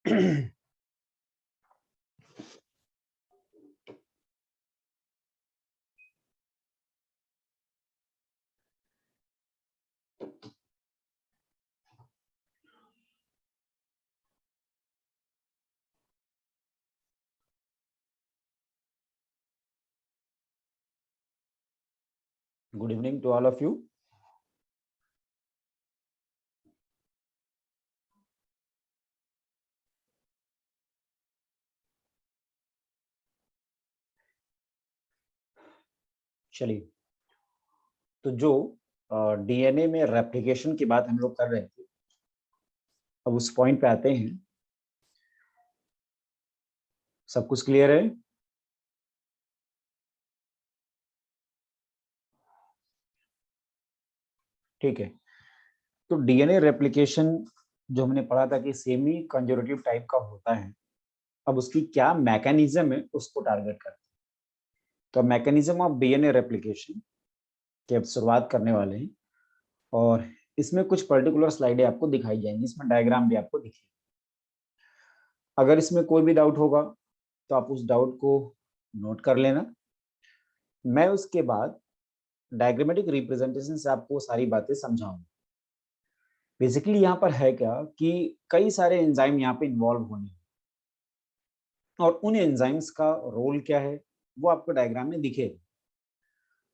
Good evening to all of you. चलिए, तो जो डीएनए में रेप्लिकेशन की बात हम लोग कर रहे थे, अब उस पॉइंट पे आते हैं। सब कुछ क्लियर है? ठीक है। तो डीएनए रेप्लिकेशन जो हमने पढ़ा था कि सेमी कंजर्वेटिव टाइप का होता है, अब उसकी क्या मैकेनिज्म है उसको टारगेट करते हैं। तो मैकेनिज्म ऑफ डीएनए रेप्लिकेशन की अब शुरुआत करने वाले हैं, और इसमें कुछ पर्टिकुलर स्लाइडें आपको दिखाई जाएंगी, इसमें डायग्राम भी आपको दिखेगा। अगर इसमें कोई भी डाउट होगा तो आप उस डाउट को नोट कर लेना। मैं उसके बाद डायग्रामेटिक रिप्रेजेंटेशन से आपको सारी बातें समझाऊंगा। बेसिकली यहाँ पर है क्या कि कई सारे एंजाइम यहाँ पे इन्वॉल्व होने हैं, और उन एंजाइम्स का रोल क्या है वो आपको डायग्राम में दिखेगा।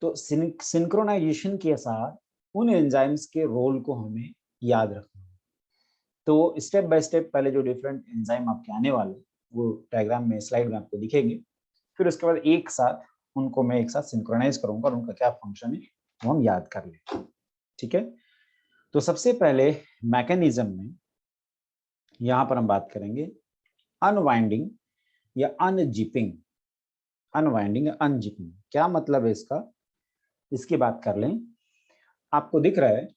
तो सिंक्रोनाइजेशन के साथ उन एंजाइम्स के रोल को हमें याद रखना है। तो स्टेप बाय स्टेप पहले जो डिफरेंट एंजाइम आपके आने वाले वो डायग्राम में, स्लाइड में आपको दिखेंगे। फिर उसके बाद एक साथ उनको मैं एक साथ सिंक्रोनाइज करूंगा और उनका क्या फंक्शन है वो हम याद कर लेंगे। ठीक है। तो सबसे पहले मैकेनिज्म में यहां पर हम बात करेंगे अनवाइंडिंग या अनजिपिंग। अनवाइंडिंग या अनजिपिंग क्या मतलब है इसका, इसकी बात कर लें। आपको दिख रहा है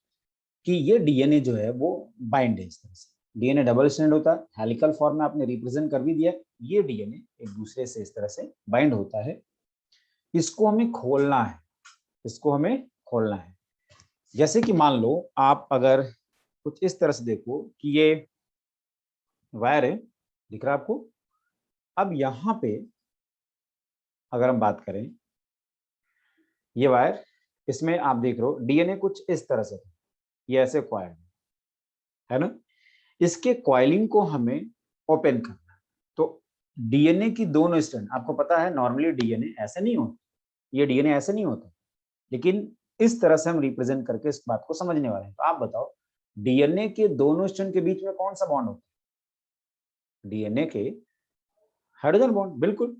कि ये डीएनए जो है वो बाइंड है इस तरह से। डीएनए डबल स्ट्रैंड होता है, हेलिकल फॉर्म में आपने रिप्रेजेंट कर भी दिया। ये डीएनए एक दूसरे से इस तरह से बाइंड होता है। इसको हमें खोलना है, इसको हमें खोलना है। जैसे कि मान लो आप अगर कुछ इस तरह से देखो कि ये वायर है, दिख रहा है आपको। अब यहाँ पे अगर हम बात करें, ये वायर, इसमें आप देख रहे हो डीएनए कुछ इस तरह से, ये ऐसे कॉइल है ना। इसके कॉइलिंग को हमें ओपन करना है। तो डीएनए की दोनों स्ट्रैंड, आपको पता है नॉर्मली डीएनए ऐसे नहीं होता, ये डीएनए ऐसे नहीं होता, लेकिन इस तरह से हम रिप्रेजेंट करके इस बात को समझने वाले हैं। तो आप बताओ डीएनए के दोनों स्ट्रैंड के बीच में कौन सा बॉन्ड होता है? डीएनए के हाइड्रोजन बॉन्ड, बिल्कुल।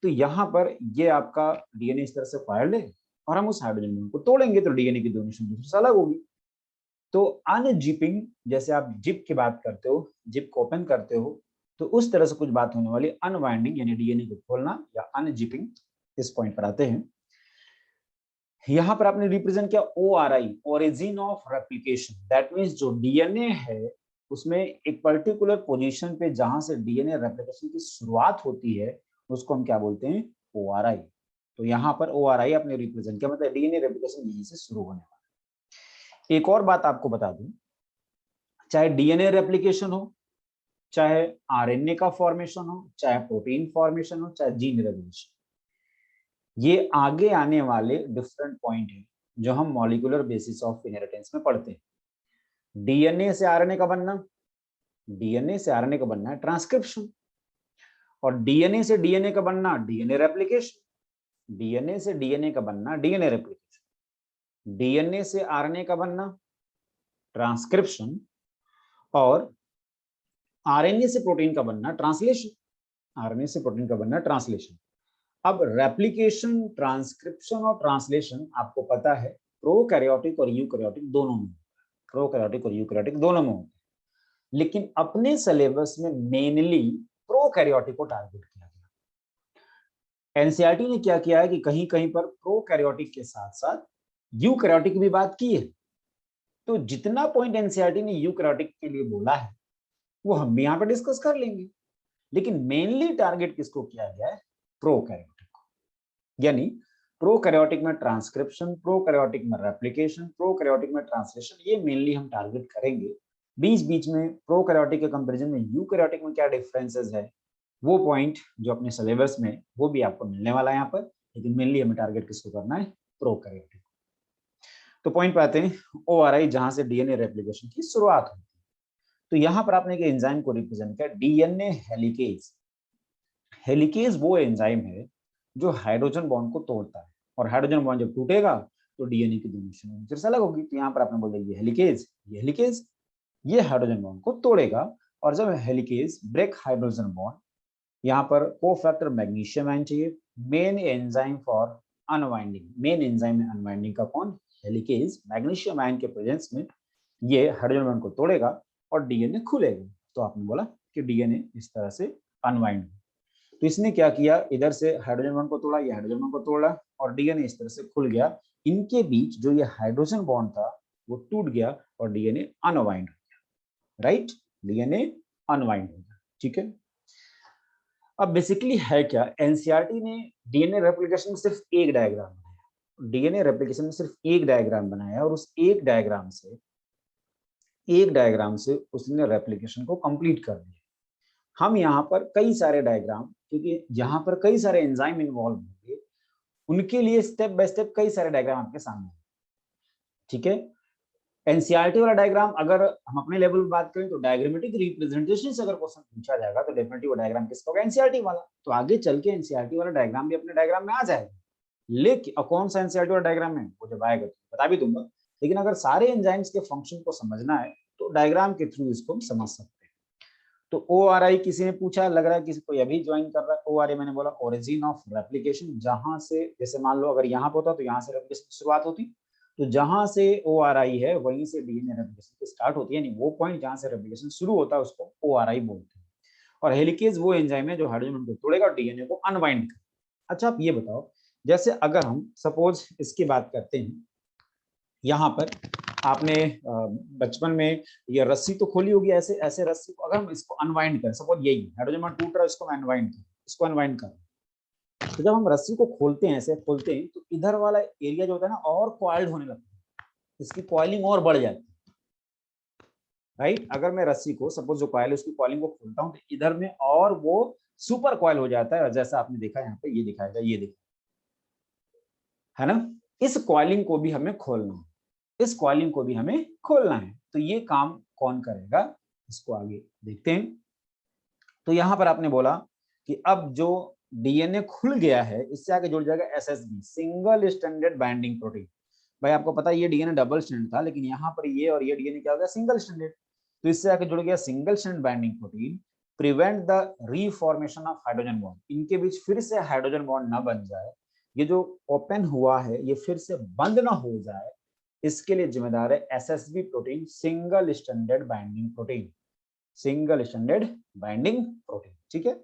तो यहाँ पर ये आपका डीएनए इस तरह से फाइल्ड है, और हम उस हाइड्रोजन बॉन्ड को तोड़ेंगे तो डीएनए की दोनों स्ट्रैंड दूसरे से अलग होगी। तो अनजिपिंग, जैसे आप जिप की बात करते हो, जिप को ओपन करते हो, तो उस तरह से कुछ बात होने वाली। अनवाइंडिंग यानी डीएनए को खोलना, या अनजिपिंग, इस पॉइंट पर आते हैं। यहां पर आपने रिप्रेजेंट किया ORI, origin of replication. That means जो डीएनए है उसमें एक पर्टिकुलर पोजीशन पे जहां से डीएनए रेप्लिकेशन की शुरुआत होती है उसको हम क्या बोलते हैं? ORI। तो यहाँ पर ORI आपने रिप्रेजेंट किया, मतलब डीएनए रेप्लिकेशन यहीं से शुरू होने वाला है। एक और बात आपको बता दूं, चाहे डीएनए रेप्लिकेशन हो, चाहे आरएनए का फॉर्मेशन हो, चाहे प्रोटीन फॉर्मेशन हो, चाहे जीन रेगुलेशन, ये आगे आने वाले डिफरेंट पॉइंट है जो हम मॉलिक्यूलर बेसिस ऑफ इनहेरिटेंस में पढ़ते हैं। डीएनए से आरएनए का बनना, डीएनए से आरएनए का बनना है ट्रांसक्रिप्शन, और डीएनए से डीएनए का बनना डीएनए रेप्लिकेशन, डीएनए से डीएनए का बनना डीएनए रेप्लिकेशन, डीएनए से आरएनए का बनना ट्रांसक्रिप्शन, और आरएनए से प्रोटीन का बनना ट्रांसलेशन, आरएनए से प्रोटीन का बनना ट्रांसलेशन। अब रेप्लिकेशन, ट्रांसक्रिप्शन और ट्रांसलेशन आपको पता है प्रोकैरियोटिक और यूकैरियोटिक दोनों में, प्रोकैरियोटिक और यूकैरियोटिक दोनों में होता है। लेकिन अपने सिलेबस में मेनली प्रोकैरियोटिक को टारगेट किया गया। एनसीईआरटी ने क्या किया है कि कहीं कहीं पर प्रोकैरियोटिक के साथ साथ यूकैरियोटिक भी बात की है। तो जितना पॉइंट एनसीईआरटी ने यूकैरियोटिक के लिए बोला है वो हम भी यहाँ पर डिस्कस कर लेंगे, लेकिन मेनली टारगेट किसको किया गया है? प्रोकैरियोटिक को। यानी प्रोकैरियोटिक में ट्रांसक्रिप्शन, प्रोकैरियोटिक में रेप्लिकेशन, प्रोकैरियोटिक में ट्रांसलेशन, ये मेनली हम टारगेट करेंगे। बीच बीच में प्रोकैरियोटिक के कंपैरिजन में यूकैरियोटिक में क्या डिफरेंसेस है, वो पॉइंट जो अपने सिलेबस में वो भी आपको मिलने वाला है यहाँ पर, लेकिन मेनली हमें टारगेट किसको करना है, प्रोकैरियोटिक। तो पॉइंट पे आते हैं, ORI जहां से डीएनए रेप्लिकेशन की शुरुआत होती है। तो यहाँ पर आपने एक एंजाइम को रिप्रेजेंट किया, डीएनए हेलिकेज। हेलिकेज वो एंजाइम है जो हाइड्रोजन बॉन्ड को तोड़ता है, और हाइड्रोजन बॉन्ड जब टूटेगा तो डीएनए की दोनों नेचर से अलग होगी। तो यहाँ पर आपने बोल दिया ये हेलिकेज, ये हेलिकेज, ये हाइड्रोजन बॉन्ड को तोड़ेगा, और जब हेलिकेज ब्रेक हाइड्रोजन बॉन्ड, यहाँ पर कोफैक्टर मैग्नीशियम आयन चाहिए, main enzyme for unwinding. Main enzyme है अनवाइंडिंग का कौन, हेलिकेज। मैग्नीशियम आयन के प्रेजेंस में ये हाइड्रोजन बॉन्ड को तोड़ेगा और डीएनए खुलेगा। तो आपने बोला कि डीएनए इस तरह से अनवाइंड। तो इसने क्या किया, इधर से हाइड्रोजन बॉन्ड को तोड़ा, ये हाइड्रोजन बॉन्ड को तोड़ा, और डीएनए इस तरह से खुल गया। इनके बीच जो ये हाइड्रोजन बॉन्ड था वो टूट गया और डीएनए अनवाइंड हो गया, राइट, डीएनए अनवाइंड हो गया, ठीक है। अब बेसिकली है क्या, एनसीईआरटी ने डीएनए रेप्लिकेशन में सिर्फ एक डायग्राम बनाया, डीएनए रेप्लिकेशन में सिर्फ एक डायग्राम बनाया, और उस एक डायग्राम से उसने रेप्लिकेशन को कंप्लीट कर दिया। हम यहाँ पर कई सारे डायग्राम, क्योंकि यहाँ पर कई सारे एंजाइम इन्वॉल्व होंगे, उनके लिए स्टेप बाय स्टेप कई सारे डायग्राम आपके सामने, ठीक है। एनसीईआरटी वाला डायग्राम अगर हम अपने लेवल पे बात करें तो डायग्रामेटिक रिप्रेजेंटेशन से अगर क्वेश्चन पूछा जाएगा तो डेफिनेटली वो डायग्राम किसका होगा, एनसीईआरटी वाला। तो आगे चल के एनसीईआरटी वाला डायग्राम भी अपने डायग्राम में आ जाएगा, लेकिन कौन सा एनसीईआरटी वाला डायग्राम है वो जब आएगा तो बता भी दूंगा। लेकिन अगर सारे एंजाइम्स के फंक्शन को समझना है तो डायग्राम के थ्रू इसको हम समझ सकते हैं। तो ORI किसी ने पूछा, लग रहा है किसी को अभी ज्वाइन कर रहा है। ORI मैंने बोला ओरिजिन ऑफ रेप्लिकेशन, जहां से, जैसे मान लो अगर यहाँ पे होता तो यहाँ से रेप्लिकेशन की शुरुआत होती, तो जहां से ORI है वहीं से डीएनए रेप्लिकेशन की स्टार्ट होती है, यानी वो पॉइंट जहां से रेप्लिकेशन शुरू होता है उसको ORI बोलते हैं। और हेलिकेज वो एंजाइम है जो हाइड्रोजन को तोड़ेगा और डीएनए को अनवाइंड करेगा। अच्छा आप ये बताओ, जैसे अगर हम सपोज इसकी बात करते हैं, यहाँ पर आपने बचपन में ये रस्सी तो खोली होगी, ऐसे ऐसे रस्सी को अगर हम इसको अनवाइंड करें, सपोज यही हाइड्रोजन बॉन्ड टूट रहा है, इसको अनवाइंड करें, इसको अनवाइंड करें, तो जब हम रस्सी को खोलते हैं, ऐसे खोलते हैं, तो इधर वाला एरिया जो होता है ना और कॉइल्ड होने लगता है, इसकी कॉइलिंग और बढ़ जाती है, राइट। अगर मैं रस्सी को, सपोज जो कॉइल है उसकी कॉइलिंग को खोलता हूँ तो इधर में और वो सुपर कॉइल हो जाता है, और जैसा आपने देखा यहाँ पे ये दिखाएगा, ये दिखा है ना। इस कॉइलिंग को भी हमें खोलना है, इस कॉइलिंग को भी हमें खोलना है। तो ये काम कौन करेगा, इसको आगे देखते हैं। तो यहां पर आपने बोला कि अब जो डीएनए खुल गया है, इससे आगे जुड़ जाएगा SSB, single standard binding protein. भाई आपको पता है ये डीएनए डबल स्टैंडर्ड था, लेकिन यहाँ पर ये और ये डीएनए क्या हो गया, सिंगल स्टैंडर्ड। तो इससे आगे जुड़ गया single standard binding protein, prevent the reformation of hydrogen bond, इनके बीच फिर से हाइड्रोजन बॉन्ड ना बन जाए, ये जो ओपन हुआ है ये फिर से बंद ना हो जाए, इसके लिए जिम्मेदार है SSB protein, single standard binding protein, single standard binding protein, ठीक है।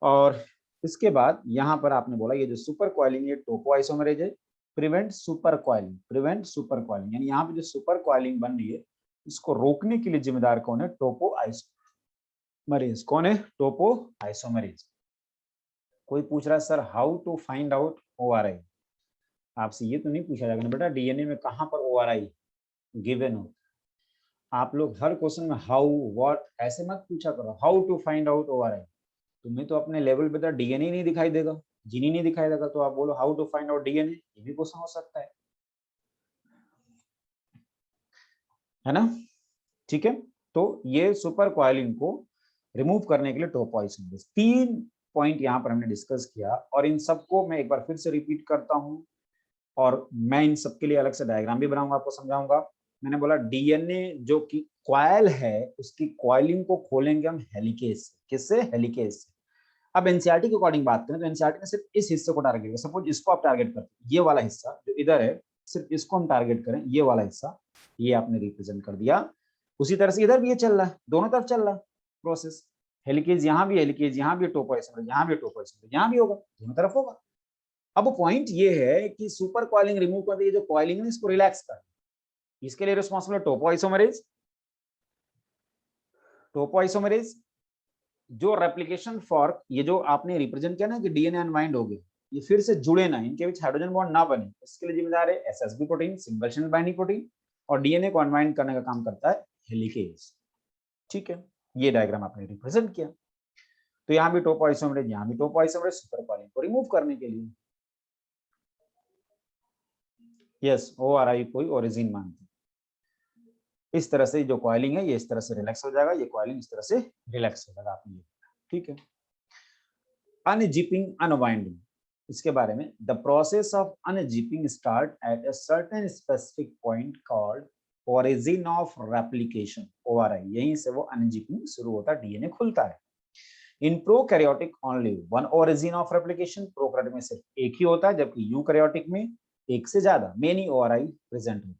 और इसके बाद यहाँ पर आपने बोला ये जो सुपर कॉइलिंग है टोपो आइसोमरेज है, prevent super coiling, prevent super coiling, यानी यहाँ पे जो सुपर कॉइलिंग बन रही है इसको रोकने के लिए जिम्मेदार कौन है, टोपो आइसोमरेज। कौन है, टोपो आइसोमरेज। कोई पूछ रहा है sir how to find out ORI, आपसे ये तो नहीं पूछा जाएगा बेटा डीएनए में कहाँ पर ORI गिवन हो। आप लोग हर क्वेश्चन में हाउ व्हाट ऐसे मत पूछा करो, how to find out ORI। तुम्हें तो अपने लेवल पे तो डीएनए नहीं दिखाई देगा, जीनी नहीं दिखाई देगा, तो आप बोलो how to find out DNA, ये भी क्वेश्चन हो सकता है ना, ठीक है। तो ये सुपर कॉइलिंग को रिमूव करने के लिए टोपोइसोमरेज, 3 पॉइंट यहाँ पर हमने डिस्कस किया, और इन सबको मैं एक बार फिर से रिपीट करता हूँ, और मैं इन सबके लिए अलग से डायग्राम भी बनाऊंगा, आपको समझाऊंगा। मैंने बोला डीएनए जो कि कॉइल है उसकी कॉइलिंग को खोलेंगे हम हेलिकेज से, किससे, हेलिकेज से। अब एनसीईआरटी के अकॉर्डिंग बात करें तो एनसीईआरटी ने सिर्फ इस हिस्से को टारगेट किया, सपोज इसको आप टारगेट करते हैं, ये वाला हिस्सा जो इधर है, सिर्फ इसको हम टारगेट करें, ये वाला हिस्सा, ये आपने रिप्रेजेंट कर दिया। उसी तरह से इधर भी ये चल रहा है, दोनों तरफ चल रहा है प्रोसेस, हेलिकेज यहाँ भी, हेलिकेज यहाँ भी, टोपोइसोमरेज यहाँ भी, टोपोइसोमरेज यहाँ भी होगा, दोनों तरफ होगा। अब पॉइंट ये है कि सुपर कॉइलिंग रिमूव कर दी, जो कॉइलिंग है इसको रिलैक्स कर, इसके लिए रिस्पांसिबल टोपोइसोमरेज। टोपोइसोमरेज जो रेप्लिकेशन फॉर्क, ये जो आपने रिप्रेजेंट किया ना कि डीएनए अनवाइंड हो गए, ये फिर से जुड़े ना, इनके बीच हाइड्रोजन बॉन्ड ना बने, इसके लिए जिम्मेदार है SSB protein, single strand binding protein, और डीएनए को अनवाइंड करने का काम करता है हेलिकेज। ठीक है, ये डायग्राम आपने रिप्रेजेंट किया। तो यहाँ भी टोपोआइसोमरेज, यहाँ भी टोपोआइसोमरेज, सुपर कॉइलिंग को रिमूव करने के लिए। यस, ORI कोई ओरिजिन मानती। इस तरह से जो कॉइलिंग है ये इस तरह से रिलैक्स हो जाएगा, ये कॉइलिंग इस तरह से रिलैक्स हो जाएगा आपने। ठीक है, अनजिपिंग अनवाइंडिंग, इसके बारे में, the process of unzipping start at a certain specific point called origin of replication, ORI। यहीं से वो अनजिपिंग शुरू होता है, डीएनए खुलता है। इन prokaryotic only one origin of replication, prokaryotic में सिर्फ एक ही होता है, जबकि यूकैरियोटिक में एक से ज्यादा, मेनी ORI प्रेजेंट होता है।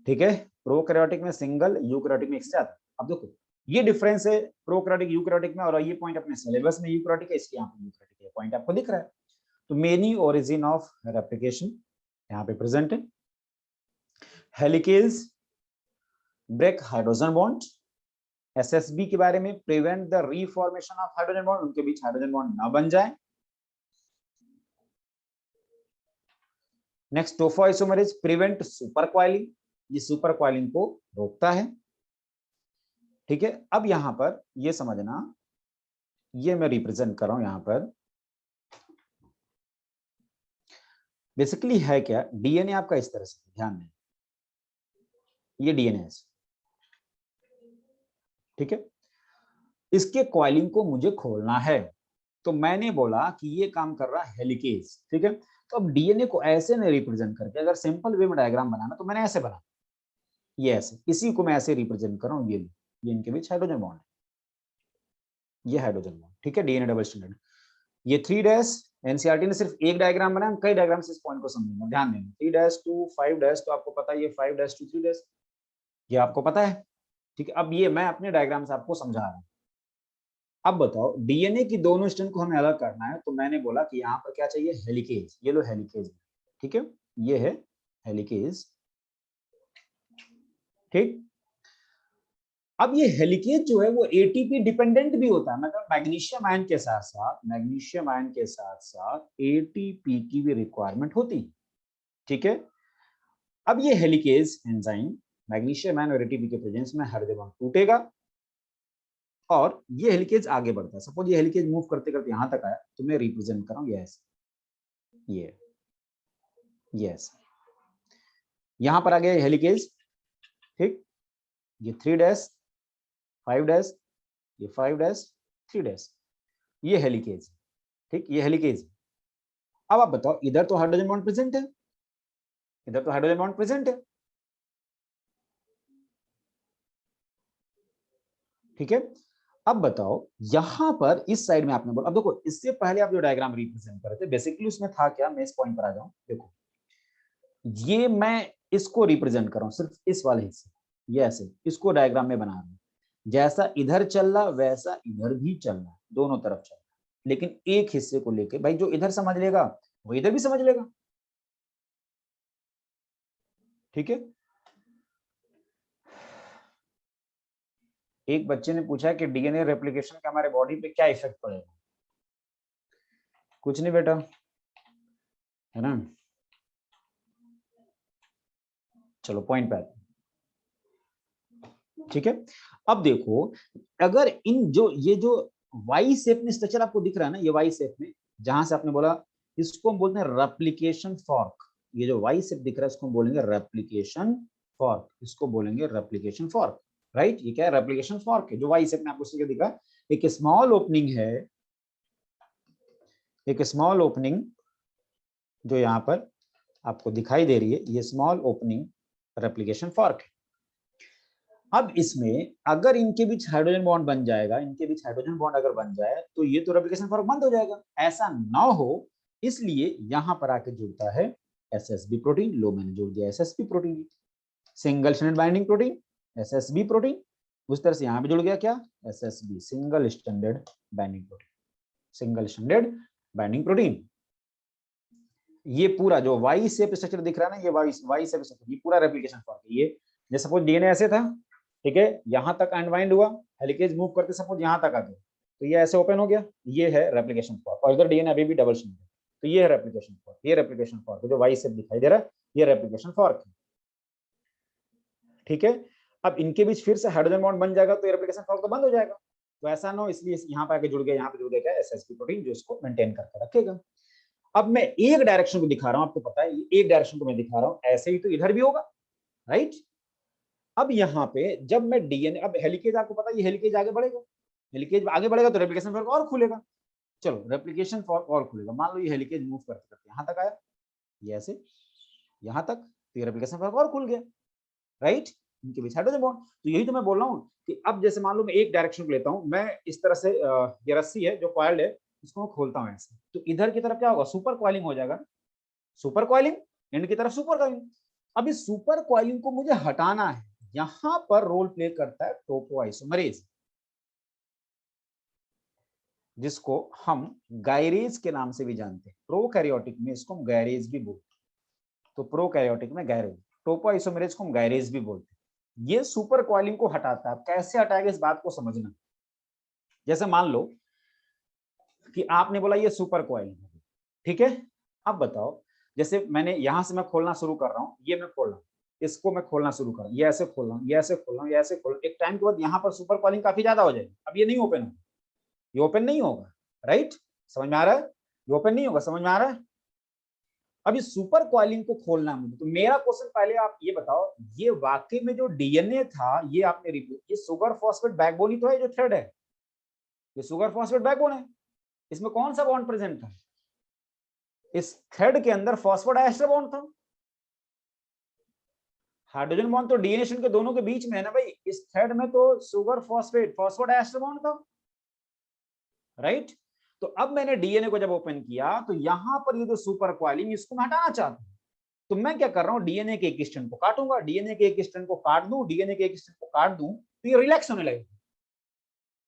ठीक है, प्रोकैरियोटिक में सिंगल, यूकैरियोटिक में एक से ज्यादा। अब देखो ये डिफरेंस है प्रोकैरियोटिक यूकैरियोटिक में, और ये पॉइंट अपने सिलेबस में यूकैरियोटिक है, इसलिए यहाँ पे यूकैरियोटिक है पॉइंट आपको दिख रहा है। तो मेनी ओरिजिन ऑफ रेप्लिकेशन यहाँ पे प्रेजेंट है। Helicase break hydrogen bond, SSB के बारे में, prevent the reformation of hydrogen bond, उनके बीच हाइड्रोजन बॉन्ड ना बन जाए। Next topoisomerase prevent super coiling, ये सुपर कॉइलिंग को रोकता है। ठीक है, अब यहां पर ये समझना, ये मैं रिप्रेजेंट कर रहा हूं यहां पर, बेसिकली है क्या, डीएनए आपका इस तरह से, ध्यान दें, ये डीएनए है। ठीक है, इसके कॉइलिंग को मुझे खोलना है, तो मैंने बोला कि ये काम कर रहा है हेलिकेज। ठीक है, तो अब डीएनए को ऐसे नहीं रिप्रेजेंट करके, अगर सिंपल वे में डायग्राम बनाना तो मैंने ऐसे बना, ये ऐसे, इसी को मैं ऐसे रिप्रेजेंट कर रहा हूँ, ये इनके बीच हाइड्रोजन बॉन्ड है, ये हाइड्रोजन बॉन्ड। ठीक है, डीएनए डबल स्टैंडर्ड, ये 3' एनसीईआरटी ने सिर्फ एक डायग्राम बनाया, हम कई डायग्राम से इस पॉइंट को समझेंगे, ध्यान देना। 3' to 5' तो आपको पता है, ये 5' to 3' ये आपको पता है। ठीक है, अब ये मैं अपने डायग्राम से आपको समझा रहा हूँ। अब बताओ डीएनए की दोनों स्ट्रैंड को हमें अलग करना है, तो मैंने बोला कि यहाँ पर क्या चाहिए, हेलिकेज, ये लो हेलिकेज। ठीक है, ये है हेलिकेज। ठीक, अब ये हेलिकेज जो है वो एटीपी डिपेंडेंट भी होता है, मतलब मैग्नीशियम आयन के साथ साथ, मैग्नीशियम आयन के साथ साथ एटीपी की भी रिक्वायरमेंट होती है। ठीक है, अब ये हेलिकेज एंजाइम मैग्नीशियम आयन और एटीपी के प्रेजेंस में हर जगह टूटेगा, और ये हेलिकेज आगे बढ़ता है। सपोज ये हेलिकेज मूव करते करते यहां तक आया, तो मैं रिप्रेजेंट कर रहा हूं ये ऐसे, ये ऐसे, यहां पर आ गया हेलिकेज। ठीक, ये 3' 5', ये 5', 3', ये हेलिकेज। ठीक, ये हेलिकेज। अब आप बताओ, इधर तो हाइड्रोजन बॉन्ड प्रेजेंट है, इधर तो हाइड्रोजन बॉन्ड प्रेजेंट है। ठीक है, अब बताओ यहां पर इस साइड में आपने बोला, अब देखो इससे पहले आप जो डायग्राम रिप्रेजेंट कर रहे थे बेसिकली उसमें था क्या, मैं इस पॉइंट पर आ जाऊं। देखो ये मैं इसको रिप्रेजेंट कर रहा हूं, सिर्फ इस वाले हिस्से, ये ऐसे इसको डायग्राम में बना रहा हूं, जैसा इधर चल रहा वैसा इधर भी चल रहा, दोनों तरफ चल रहा, लेकिन एक हिस्से को लेके, भाई जो इधर समझ लेगा वो इधर भी समझ लेगा। ठीक है, एक बच्चे ने पूछा कि डीएनए रेप्लिकेशन का हमारे बॉडी पे क्या इफेक्ट पड़ेगा। कुछ नहीं बेटा, है ना, चलो पॉइंट पे आते हैं। ठीक है, अब देखो अगर इन जो ये जो वाई शेप में स्ट्रक्चर आपको दिख रहा है ना, ये वाई शेप में, जहां से आपने बोला इसको हम बोलते हैं रेप्लिकेशन फॉर्क, ये जो वाई शेप दिख रहा है इसको हम बोलेंगे रेप्लिकेशन फॉर्क, इसको बोलेंगे रेप्लिकेशन फॉर्क। राइट, ये क्या है, रेप्लिकेशन फॉर्क है, जो वाई शेप में आपको दिख रहा है। एक स्मॉल ओपनिंग है, एक स्मॉल ओपनिंग जो यहाँ पर आपको दिखाई दे रही है, ये स्मॉल ओपनिंग रेप्लिकेशन फॉर्क है। अब इसमें अगर इनके बीच हाइड्रोजन बॉन्ड बन जाएगा, इनके बीच हाइड्रोजन बॉन्ड अगर बन जाए तो ये तो रेप्लिकेशन फॉर्क बंद हो जाएगा, ऐसा ना हो इसलिए यहां पर आके जुड़ता है एसएसबी प्रोटीन। लो मैंने जोड़ दिया SSB protein, single stranded binding protein, SSB protein. उस तरह से यहां भी जुड़ गया क्या, SSB, single stranded binding protein, single stranded binding protein. ये पूरा जो वाई शेप स्ट्रक्चर दिख रहा है ना, ये वाई शेप स्ट्रक्चर, ये पूरा रेप्लिकेशन फॉर्क है। ये जैसे सपोज डीएनए ऐसे था, ठीक है, यहां तक अनवाइंड हुआ, हेलिकेज मूव करते सपोज यहां तक आ गया, तो ये ऐसे ओपन हो गया, ये है रेप्लिकेशन फॉर्क, और इधर डीएनए अभी भी डबल स्ट्रैंड है, तो ये है रेप्लिकेशन फॉर्क, ये रेप्लिकेशन फॉर्क जो वाई शेप दिखाई दे रहा है, ये रेप्लिकेशन फॉर्क है। ठीक है, अब इनके बीच फिर से हाइड्रोजन बॉन्ड बन जाएगा तो रेप्लिकेशन फॉर्क तो बंद हो जाएगा। तो ऐसा ना हो, इसलिए यहाँ पे आके जुड़ गया, यहाँ पे जुड़ गया क्या, एसएसपी प्रोटीन, जो इसको मेंटेन करके रखेगा। अब मैं एक डायरेक्शन को दिखा रहा हूं, आपको पता है एक डायरेक्शन को मैं दिखा रहा हूं, ऐसे ही तो इधर भी होगा, राइट। अब यहाँ पे जब मैं डीएनए, अब हेलिकेज आपको पता है ये हेलिकेज आगे बढ़ेगा, हेलिकेज आगे बढ़ेगा तो रेप्लिकेशन फॉर्क और खुलेगा। चलो रेप्लिकेशन फॉर्क और खुलेगा, मान लो ये हेलिकेज मूव करते करते यहाँ तक आया, ये ऐसे यहाँ तक, तो ये रेप्लिकेशन फॉर्क और खुल गया, राइट। इनके बीच हाइड्रोजन बॉन्ड। तो यही तो मैं बोल रहा हूँ कि अब जैसे मान लो मैं एक डायरेक्शन को लेता हूँ, मैं इस तरह से ये रस्सी है जो कॉइल्ड है, इसको मैं खोलता हूँ ऐसे, तो इधर की तरफ क्या होगा, सुपर कॉइलिंग हो जाएगा, सुपर कॉइलिंग, एंड की तरफ सुपर कॉइलिंग। अब इस सुपर कॉइलिंग को मुझे हटाना है, यहां पर रोल प्ले करता है टोपोआइसोमरेज, जिसको हम गायरेज के नाम से भी जानते हैं। प्रोकैरियोटिक में इसको हम गायरेज भी बोलते हैं, तो प्रोकैरियोटिक में गायरेज, टोपोआइसोमरेज को हम गायरेज भी बोलते हैं। ये सुपर कॉइलिंग को हटाता है। कैसे हटाएगा इस बात को समझना। जैसे मान लो कि आपने बोला ये सुपर कॉइलिंग, ठीक है। अब बताओ, जैसे मैंने यहां से मैं खोलना शुरू कर रहा हूं, ये मैं खोल रहा हूं, इसको मैं खोलना शुरू कर रहा हूं, ये ऐसे खोल रहा हूं, ये ऐसे खोल रहा हूं, ये ऐसे खोल रहा हूं, एक टाइम के बाद यहाँ पर सुपर कॉइलिंग काफी ज्यादा हो जाएगी। अब ये नहीं ओपन होगा, ये ओपन नहीं होगा, राइट। समझ में आ रहा है, ये ओपन नहीं होगा, समझ में आ रहा है। अब इस सुपर कॉइलिंग को खोलना है मुझे, तो मेरा क्वेश्चन पहले आप ये बताओ, ये वाकई में जो डीएनए था ये आपने रिप्लेस, ये शुगर फॉस्फेट बैकबोन ही तो है, जो थ्रेड है ये शुगर फॉस्फेट बैकबोन है। इसमें कौन सा बॉन्ड प्रेजेंट था, इस थ्रेड के अंदर फॉस्फोडाइएस्टर बॉन्ड था। हाइड्रोजन बॉन्ड तो डीएनए के दोनों के बीच में है ना भाई, इस थ्रेड में तो शुगर फॉस्फेट फॉस्फोडाइएस्टर बॉन्ड था, राइट। तो अब मैंने डीएनए को जब ओपन किया तो यहां पर ये जो सुपर कॉइलिंग, इसको मैं हटाना चाहता हूं। तो मैं क्या कर रहा हूं, डीएनए के एक स्ट्रैंड को काटूंगा, डीएनए के एक स्ट्रैंड को काट दूं, डीएनए के एक स्ट्रैंड को काट दूं, तो ये रिलैक्स होने लगेगा।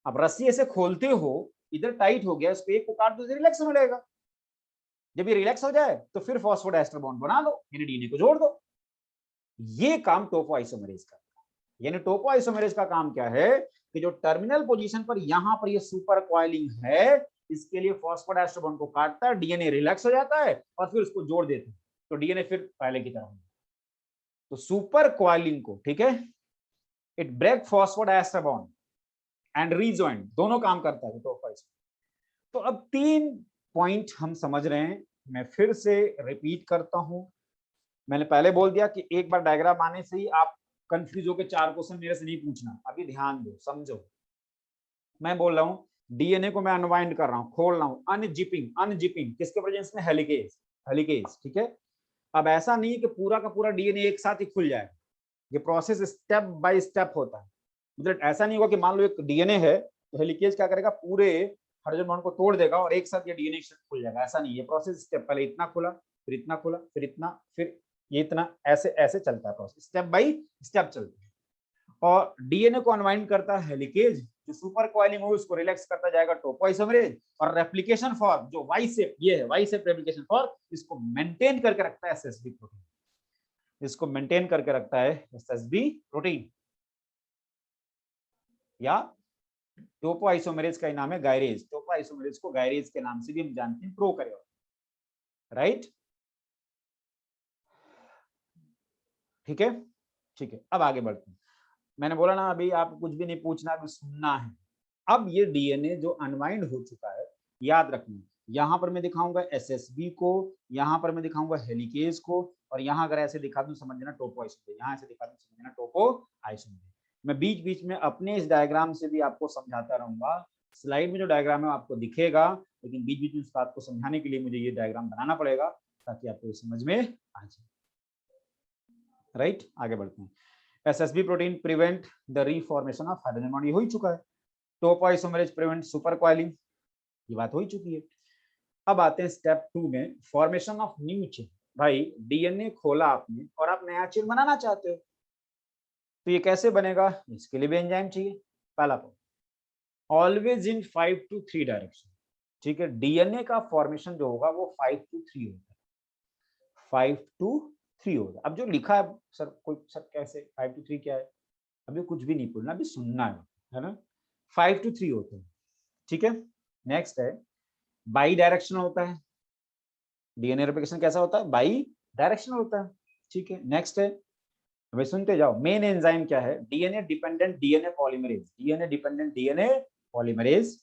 अब रस्सी ऐसे खोलते हो, इधर टाइट हो गया, इसको एक को काट दो, रिलैक्स होने लगेगा। जब ये रिलैक्स हो जाए तो फिर फॉस्फोडाइएस्टर बॉन्ड बना दो, यानी डीएनए को जोड़ दो। ये काम टोपोआइसोमरेज का, यानी टोपोआइसोमरेज का काम क्या है कि जो टर्मिनल पोजीशन पर यहां पर ये सुपर कॉइलिंग है, इसके लिए फॉस्फोडाइएस्टर बॉन्ड को काटता है, डीएनए रिलैक्स हो जाता है और फिर उसको जोड़ देते हैं, तो डीएनए फिर पहले की तरह। तो सुपर कॉइलिंग को, ठीक है, it break phosphodiester bond and rejoin, दोनों काम करता है टोपोआइसोमरेज। तो अब 3 पॉइंट हम समझ रहे हैं, मैं फिर से रिपीट करता हूं। मैंने पहले बोल दिया कि एक बार डायग्राम आने से ही आप कंफ्यूज होकर 4 क्वेश्चन मेरे से नहीं पूछना, अभी ध्यान दो, समझो। मैं बोल रहा हूँ डीएनए को मैं अनवाइंड कर रहा हूँ, खोल रहा हूँ, अनजिपिंग, अनजिपिंग किसके प्रेजेंस में, हेलिकेज, हेलिकेज, ठीक है। अब ऐसा नहीं है कि पूरा का पूरा डीएनए एक साथ ही खुल जाएगा, ये प्रोसेस स्टेप बाय स्टेप होता है। मतलब ऐसा नहीं होगा कि मान लो एक डीएनए है तो हेलिकेज क्या करेगा, पूरे हाइड्रोजन बॉन्ड को तोड़ देगा और एक साथ ये डीएनए खुल जाएगा, ऐसा नहीं। ये प्रोसेस स्टेप, पहले इतना खुला, फिर इतना खुला, फिर इतना, फिर ये इतना, ऐसे ऐसे चलता है प्रोसेस, स्टेप बाय स्टेप चलता है। और डीएनए को अनवाइंड करता है हेलिकेज, जो सुपर कॉइलिंग हो उसको रिलैक्स करता जाएगा टोपोआइसोमरेज, और रेप्लिकेशन फॉर्म जो वाई शेप, ये है वाई शेप रेप्लिकेशन फॉर्म, इसको मेंटेन करके रखता है एसएसबी प्रोटीन, इसको मेंटेन करके रखता है एसएसबी प्रोटीन, या टोपोआइसोमरेज का नाम है गायरेज। टोपोआइसोमरेज को गायरेज के नाम से भी हम जानते हैं, प्रोकैरियोटिक, राइट। ठीक है, ठीक है, अब आगे बढ़ते हैं। मैंने बोला ना अभी आप कुछ भी नहीं पूछना, अभी सुनना है। अब ये डीएनए जो अनवाइंड हो चुका है, याद रखना, यहां पर मैं दिखाऊंगा एसएसबी को, यहां पर मैं दिखाऊंगा हेलिकेज को, और यहां अगर ऐसे दिखा दूं समझना टोपोआइसोमरेज, यहां ऐसे दिखा दूं समझना टोपोआइसोमरेज। मैं बीच बीच में अपने इस डायग्राम से भी आपको समझाता रहूंगा, स्लाइड में जो डायग्राम है आपको दिखेगा, लेकिन बीच बीच में उस बात को समझाने के लिए मुझे ये डायग्राम बनाना पड़ेगा ताकि आपको समझ में आ जाए, राइट। आगे बढ़ते हैं। SSB protein prevent the reformation of hydrogen bond, ये हो ही चुका है। टोपोआइसोमरेज प्रिवेंट सुपर कॉइलिंग, ये बात हो ही चुकी है। अब आते हैं स्टेप 2 में, फॉर्मेशन ऑफ न्यू चेन। भाई डीएनए खोला आपने और आप नया चेन बनाना चाहते हो, तो ये कैसे बनेगा, इसके लिए भी एंजाइम चाहिए। पहला point, always in 5 to 3 direction, ठीक है। डीएनए का फॉर्मेशन जो होगा वो 5 to 3 होगा, 5 to 3 होगा। अब जो लिखा है सर, कोई सर कैसे 5 to 3 क्या है, अभी कुछ भी नहीं बोलना, अभी सुनना है ना। 5 to 3 होते हैं, ठीक है। नेक्स्ट है बाई डायरेक्शनल होता है, डीएनए रेप्लिकेशन कैसा होता है, बाई डायरेक्शनल होता है, ठीक है। नेक्स्ट है अभी सुनते जाओ। मेन एंजाइम क्या है? DNA dependent DNA polymerase. DNA dependent DNA polymerase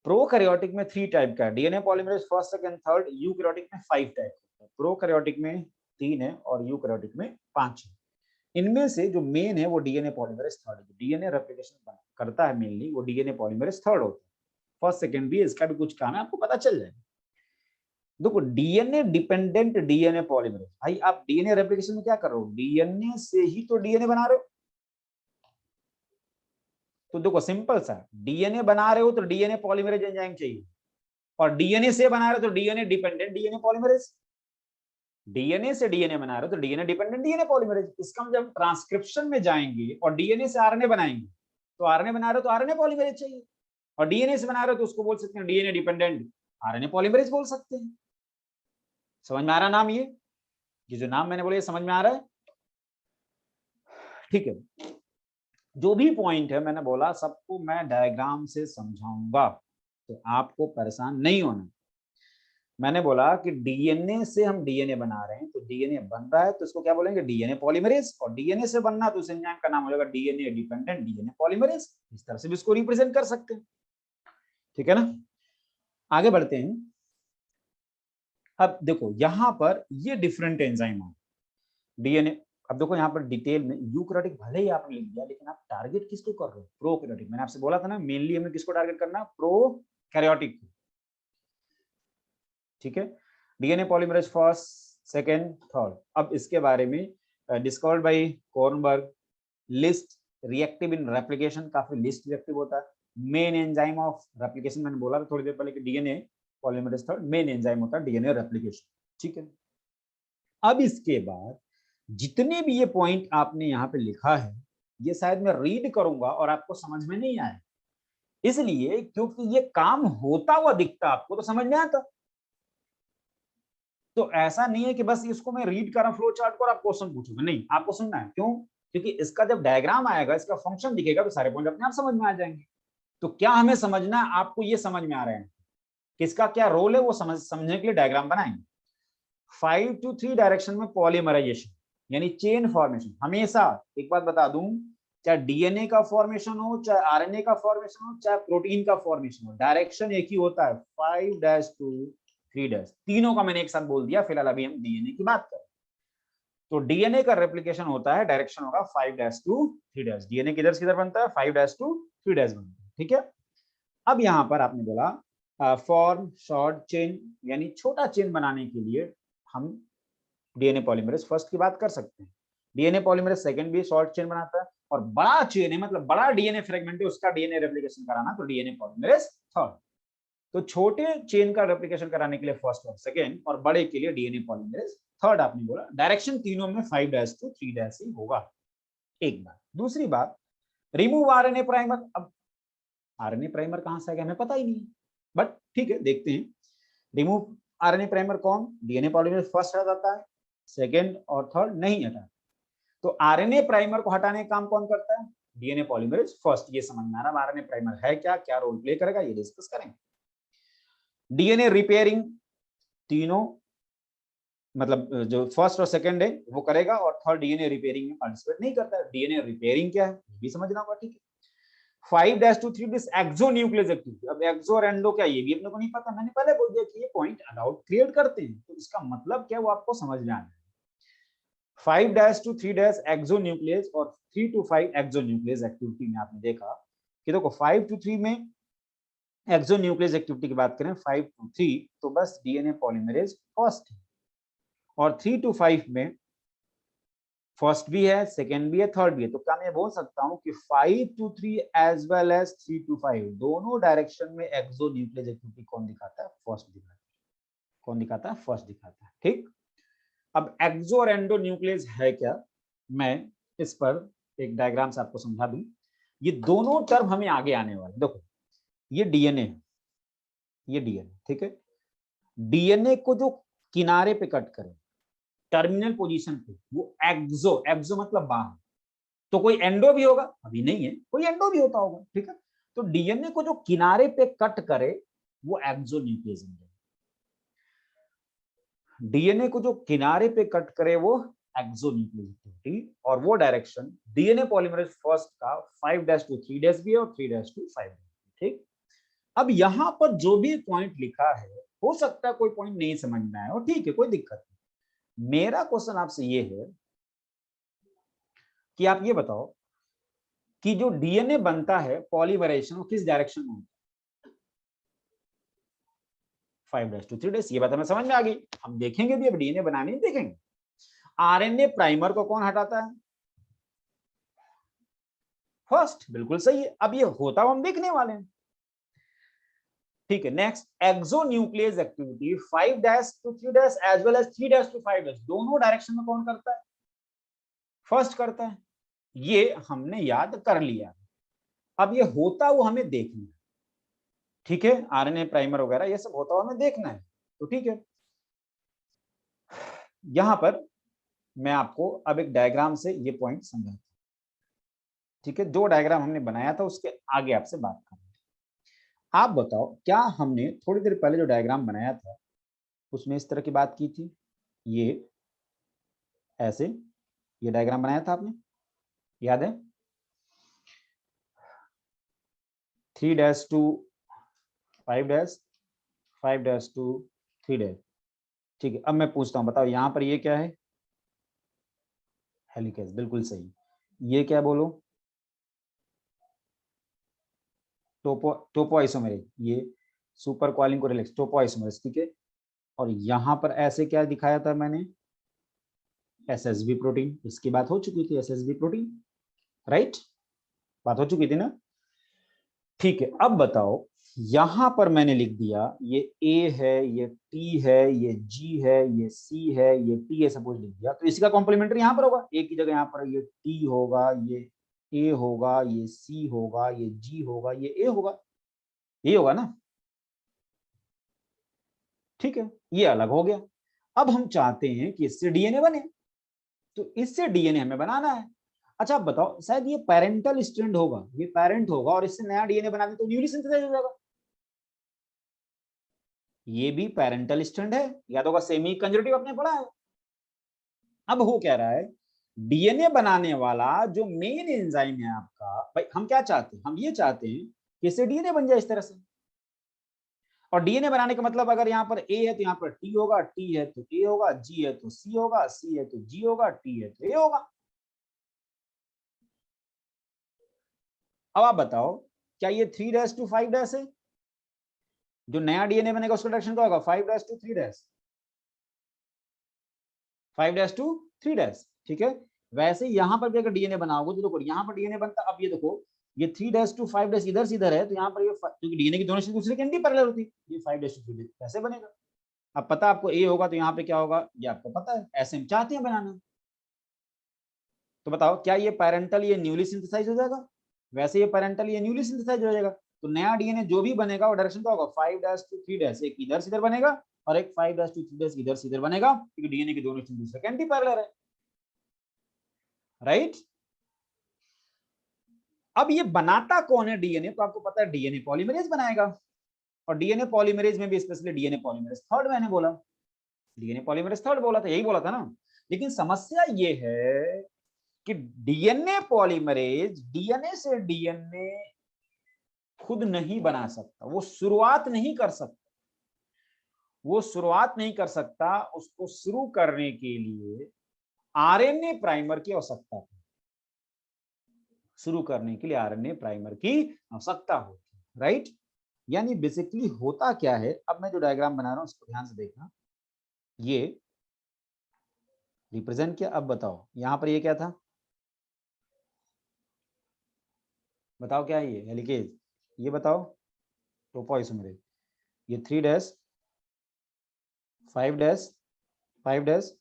prokaryotic में 3 टाइप का है DNA polymerase, first second third. Eukaryotic में 5 टाइप का है। प्रोकैरियोटिक में 3 है और यूकैरियोटिक में 5 है। इनमें से जो मेन है वो डीएनए पॉलीमरेज थर्ड है। डीएनए रेप्लिकेशन करता है मेनली वो डीएनए पॉलीमरेज थर्ड होता है। फर्स्ट सेकंड भी इसका भी कुछ काम है, आपको पता चल जाएगा। देखो डीएनए डिपेंडेंट डीएनए पॉलीमरेज, भाई आप डीएनए रेप्लिकेशन में क्या कर रहे हो? डीएनए से ही तो डीएनए बना रहे हो। तो देखो सिंपल सा, डीएनए बना रहे हो तो डीएनए पॉलीमरेज एंजाइम चाहिए, और डीएनए से बना रहे हो तो DNA dependent DNA polymerase. DNA से डीएनए बना रहे हो तो डीएनए डिपेंडेंट डीएनए पॉलीमरेज। इसका मतलब जब ट्रांसक्रिप्शन में जाएंगे और डीएनए से आरएनए बनाएंगे, तो आरएनए बना रहे हो तो आरएनए पॉलीमरेज चाहिए, और डीएनए से बना रहे हो तो उसको बोल सकते हैं डीएनए डिपेंडेंट आरएनए पॉलीमरेज बोल सकते हैं। समझ में आ रहा नाम? ये जो नाम मैंने बोले समझ में आ रहा है? ठीक है, जो भी पॉइंट है मैंने बोला सबको मैं डायग्राम से समझाऊंगा, तो आपको परेशान नहीं होना। मैंने बोला कि डीएनए से हम डीएनए बना रहे हैं, तो डीएनए बन रहा है तो इसको क्या बोलेंगे? DNA polymerase. और डीएनए से बनना तो उस एंजाइम का नाम हो जाएगा डीएनए डिपेंडेंट डीएनए पॉलीमरेज। इस तरह से भी इसको रिप्रेजेंट कर सकते हैं, ठीक है ना? आगे बढ़ते हैं। अब देखो यहां पर ये डिफरेंट एंजाइम है डीएनए। अब देखो यहाँ पर डिटेल में यूकैरियोटिक भले ही आपने लिख दिया, लेकिन आप टारगेट किसको कर रहे हो? प्रोकैरियोटिक। मैंने आपसे बोला था ना मेनली हमें किसको टारगेट करना? प्रोकैरियोटिक, ठीक है। DNA polymerase first second third. अब इसके बारे में discovered by Kornberg. Least reactive in replication, काफी लिस्ट रिएक्टिव होता है। मेन एंजाइम ऑफ रेप्लिकेशन, मैंने बोला था थोड़ी देर पहले कि DNA polymerase third main enzyme होता है डीएनए रेप्लिकेशन, ठीक है। अब इसके बाद जितने भी ये पॉइंट आपने यहाँ पे लिखा है, ये शायद मैं रीड करूंगा और आपको समझ में नहीं आए, इसलिए क्योंकि ये काम होता हुआ दिखता आपको तो समझ में आता। तो ऐसा नहीं है कि बस इसको मैं रीड कर रहा फ्लो चार्ट को और आप क्वेश्चन पूछोगे, नहीं, आपको सुनना है। क्यों? क्योंकि इसका जब डायग्राम आएगा, इसका फंक्शन दिखेगा, तो सारे पॉइंट अपने आप समझ में आ जाएंगे। तो क्या हमें समझना है? आपको ये समझ में आ रहा है किसका क्या रोल है, वो समझने के लिए डायग्राम बनाएंगे। 5 to 3 डायरेक्शन में पॉलीमराइजेशन यानी चेन फॉर्मेशन, हमेशा एक बात बता दूं, चाहे डीएनए का फॉर्मेशन हो, चाहे आरएनए का फॉर्मेशन हो, चाहे प्रोटीन का फॉर्मेशन हो, डायरेक्शन एक ही होता है, 5' to 3'। तीनों का मैंने एक साथ बोल दिया, फिलहाल अभी हम डीएनए की बात करें। तो डीएनए का रेप्लिकेशन होता है, डायरेक्शन होगा 5' to 3'। डीएनए किधर से किधर बनता है? 5' to 3' बनता है, ठीक है। अब यहाँ पर आपने बोला फॉर्म शॉर्ट चेन, यानी छोटा चेन बनाने के लिए हम डीएनए पॉलीमरेज फर्स्ट की बात कर सकते हैं। डीएनए पॉलीमरेज सेकंड भी शॉर्ट चेन बनाता है, और बड़ा चेन है मतलब बड़ा डीएनए फ्रेगमेंट है उसका डीएनए रेप्लिकेशन कराना, तो डीएनए पॉलीमरेज थर्ड। तो छोटे चेन का रेप्लिकेशन कराने के लिए फर्स्ट और सेकंड, और बड़े के लिए डीएनए पॉलीमरेज थर्ड। आपने बोला डायरेक्शन तीनों में 5' to 3' ही होगा। एक बात। दूसरी बात, रिमूव आरएनए प्राइमर। अब आरएनए प्राइमर कहां से आएगा हमें पता ही नहीं, बट ठीक है देखते हैं। रिमूव आरएनए प्राइमर कौन? डीएनए पॉलीमरेज फर्स्ट हटा जाता है, सेकंड और थर्ड नहीं हटा। तो आरएनए प्राइमर को हटाने का काम कौन करता है? DNA polymerase first. ये समझ में आ रहा है आरएनए प्राइमर है क्या, क्या रोल प्ले करेगा, ये डिस्कस करेंगे। डीएनए रिपेयरिंग, तीनों मतलब जो फर्स्ट और सेकंड है वो करेगा, और थर्ड डीएनए रिपेयरिंग में पार्टिसिपेट नहीं करता है। डीएनए रिपेयरिंग क्या है ये भी समझना होगा, ठीक है। 5' to 3 एक्सो न्यूक्लियस एक्टिविटी। अब एक्सो और एंडो क्या, ये भी अपने को नहीं पता। मैंने पहले बोल दिया कि ये पॉइंट डाउट क्रिएट करते हैं, तो इसका मतलब क्या वो आपको समझ में आ जाए। 5' to 3' एक्सो न्यूक्लियस और 3 to 5 एक्सो न्यूक्लियस एक्टिविटी में आपने देखा कि देखो 5 to 3 में एक्सो न्यूक्लियस एक्टिविटी की बात करें 5 to 3, तो बस डीएनए पॉलीमरेज फर्स्ट है, और 3 to 5 में फर्स्ट भी है, सेकेंड भी है, थर्ड भी है। तो क्या मैं बोल सकता हूं कि 5 to 3 as well as 3 to 5 दोनों डायरेक्शन में एक्सो न्यूक्लियस एक्टिविटी कौन दिखाता है? फर्स्ट दिखाता है। कौन दिखाता है? फर्स्ट दिखाता है, ठीक। अब एक्सो और एंडो न्यूक्लियस है क्या, मैं इस पर एक डायग्राम से आपको समझा दूं। ये दोनों टर्म हमें आगे आने वाले। देखो ये डीएनए है, ये डीएनए, ठीक है। डीएनए को जो किनारे पे कट करें टर्मिनल पोजीशन पे, वो एक्सो, एक्सो मतलब बाहर। तो कोई एंडो भी होगा? अभी नहीं है, कोई एंडो भी होता होगा, ठीक है। तो डीएनए को जो किनारे पे कट करे वो एक्सो न्यूक्लियस। डीएनए को जो किनारे पे कट करे वो एक्सोन्यूक्लियर एक्टिविटी, और वो डायरेक्शन डीएनए पॉलीमरेज फर्स्ट का 5' to 3' भी है और 3' to 5। ठीक, अब यहां पर जो भी पॉइंट लिखा है, हो सकता है कोई पॉइंट नहीं समझ में आए, और ठीक है, कोई दिक्कत नहीं। मेरा क्वेश्चन आपसे ये है कि आप ये बताओ कि जो डीएनए बनता है पॉलीमराइजेशन, वो किस डायरेक्शन में होता है? 5' to 3'। ये बात हमें समझ में आ गई। हम देखेंगे भी, अब डीएनए बनाने ही देखेंगे। आरएनए प्राइमर को कौन हटाता है? फर्स्ट, बिल्कुल सही है। अब ये होता हुआ हम देखने वाले हैं। ठीक है, next, exonuclease activity 5' to 3' as well as 3' to 5' दोनों डायरेक्शन में कौन करता है? फर्स्ट करता है। ये हमने याद कर लिया। अब ये होता हुआ हमें देखना है। ठीक है, आरएनए प्राइमर वगैरह ये सब होता हुआ हमें देखना है, तो ठीक है। यहां पर मैं आपको अब एक डायग्राम से ये पॉइंट समझाता हूं। ठीक है, जो डायग्राम हमने बनाया था उसके आगे आपसे बात करें। आप बताओ, क्या हमने थोड़ी देर पहले जो डायग्राम बनाया था उसमें इस तरह की बात की थी? ये ऐसे ये डायग्राम बनाया था आपने, याद है? 3' to 5', 5' to 3'। ठीक है, अब मैं पूछता हूं, बताओ यहाँ पर ये क्या है? हेलिकेज, बिल्कुल सही। ये क्या बोलो? टोपो आइसोमेरेज, ये सुपर कॉइलिंग को रिलैक्स, टोपो आइसोमेरेज। ठीक है, और यहाँ पर ऐसे क्या दिखाया था मैंने? SSB protein. इसकी बात हो चुकी थी, एसएसबी प्रोटीन, राइट? बात हो चुकी थी ना? ठीक है, अब बताओ, यहां पर मैंने लिख दिया ये ए है, ये टी है, ये जी है, ये सी है, ये टी है, सपोज लिख दिया, तो इसका कॉम्प्लीमेंट्री यहां पर होगा। ए की जगह यहां पर ये टी होगा, ये ए होगा, ये सी होगा, ये जी होगा, ये ए होगा, ये होगा ना? ठीक है, ये अलग हो गया। अब हम चाहते हैं कि इससे डीएनए बने, तो इससे डीएनए हमें बनाना है। अच्छा, आप बताओ, शायद ये पेरेंटल स्ट्रैंड होगा, ये पेरेंट होगा, और इससे नया डीएनए बना दे तो न्यूली सिंथेसाइज हो जाएगा। ये भी पेरेंटल स्ट्रैंड है, याद होगा, सेमी कंजर्वेटिव आपने पढ़ा है। अब हो क्या रहा है, डीएनए बनाने वाला जो मेन एंजाइम है आपका, भाई हम क्या चाहते हैं? हम ये चाहते हैं कि इससे डीएनए बन जाए इस तरह से। और डीएनए बनाने का मतलब, अगर यहाँ पर ए है तो यहाँ पर टी होगा, टी है तो ए होगा, जी है तो सी होगा, सी है तो जी होगा, टी है तो ए होगा। अब आप बताओ, क्या ये 3' to 5' है? जो नया डीएनए बनेगा उसका डायरेक्शन क्या होगा? 5' to 3'। 5' to 3'। ठीक है, वैसे यहां पर भी अगर डीएनए बनाओगे तो देखो, यहाँ पर डीएनए बनता, अब ये देखो, ये 3' to 5' इधर से इधर है, तो यहाँ पर ये क्योंकि डीएनए की दोनों चीज दूसरे के एंटी पैरेलल होती है, ये 5' to 3' कैसे बनेगा? अब पता आपको ए होगा तो यहाँ पे क्या होगा, ये आपको पता है, ऐसे हम चाहते हैं बनाना। तो बताओ, क्या ये पैरेंटल ये न्यूली सिंथेसाइज हो जाएगा? वैसे ये पैरेंटल ये न्यूली सिंथेसाइज हो जाएगा। तो नया डीएनए जो भी बनेगा वो डायरेक्शन क्या होगा? 5' to 3', एक इधर से इधर बनेगा और एक 5' to 3' इधर से इधर बनेगा, क्योंकि डीएनए की दोनों चीज दूसरे के एंटी पैरेलल है, राइट? अब ये बनाता कौन है डीएनए? तो आपको पता है डीएनए पॉलीमरेज बनाएगा, और डीएनए पॉलीमरेज में भी स्पेशली डीएनए पॉलीमरेज थर्ड मैंने बोला, डीएनए पॉलीमरेज थर्ड बोला था, यही बोला था ना। लेकिन समस्या ये है कि डीएनए पॉलीमरेज डीएनए से डीएनए खुद नहीं बना सकता, वो शुरुआत नहीं कर सकता, वो शुरुआत नहीं कर सकता। उसको शुरू करने के लिए आरएनए प्राइमर की आवश्यकता है, शुरू करने के लिए आरएनए प्राइमर की आवश्यकता होती है, राइट? यानी बेसिकली होता क्या है, अब मैं जो डायग्राम बना रहा हूं उसको ध्यान से देखना। ये रिप्रेजेंट किया, अब बताओ यहां पर ये क्या था? बताओ क्या है ये? हेलिकेज। ये बताओ, टोपोइसोमेरेज। ये 3', 5', 5',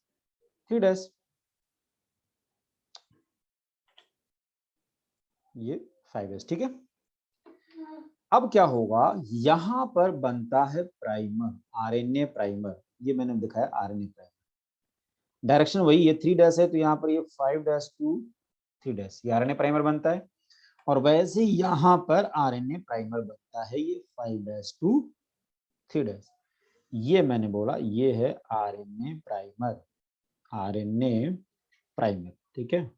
3', ये 5'। ठीक है, अब क्या होगा, यहां पर बनता है प्राइमर, आरएनए प्राइमर। ये मैंने दिखाया आरएनए प्राइमर, डायरेक्शन वही है, 3' है तो यहाँ पर ये 5' to 3', ये आरएनए प्राइमर बनता है। और वैसे यहाँ पर आरएनए प्राइमर बनता है, ये 5' to 3'। ये मैंने बोला, ये है आरएनए प्राइमर, आरएनए प्राइमर, ठीक है,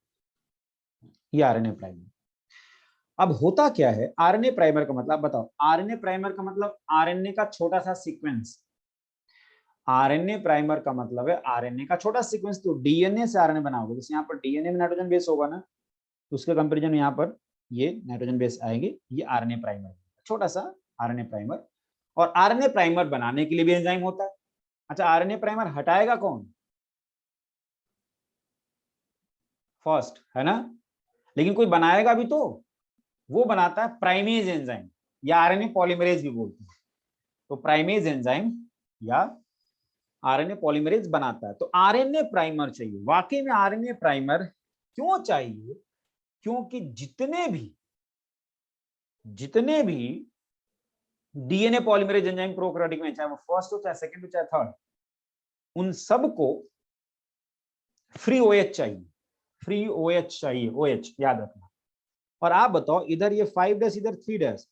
ये आरएनए प्राइमर। अब होता क्या है आरएनए प्राइमर का मतलब, बताओ आरएनए प्राइमर का मतलब आरएनए का छोटा सा सीक्वेंस। आरएनए प्राइमर का मतलब है आरएनए का छोटा सीक्वेंस। तो डीएनए से आरएनए बनाओगे, जैसे यहाँ पर डीएनए में नाइट्रोजन बेस होगा ना, तो उसके कंपैरिजन यहाँ पर ये नाइट्रोजन बेस आएंगे, ये आरएनए प्राइमर, छोटा सा आरएनए प्राइमर। और आरएनए प्राइमर बनाने के लिए भी एंजाइम होता है। अच्छा, आरएनए प्राइमर हटाएगा कौन? फर्स्ट, है ना, लेकिन कोई बनाएगा भी तो, वो बनाता है प्राइमेज एंजाइम, या आरएनए पॉलीमरेज भी बोलते हैं। तो प्राइमेज एंजाइम या आरएनए पॉलीमरेज बनाता है। तो आरएनए प्राइमर चाहिए। वाकई में आरएनए प्राइमर क्यों चाहिए? क्योंकि जितने भी डीएनए पॉलीमरेज एंजाइम प्रोकैरियोटिक में, चाहे वो फर्स्ट हो, चाहे सेकंड हो, चाहे थर्ड, उन सबको फ्री ओएच चाहिए। फ्री ओएच चाहिए, ओएच याद रखना। और आप बताओ, इधर ये 5 डैश, इधर 3 डैश,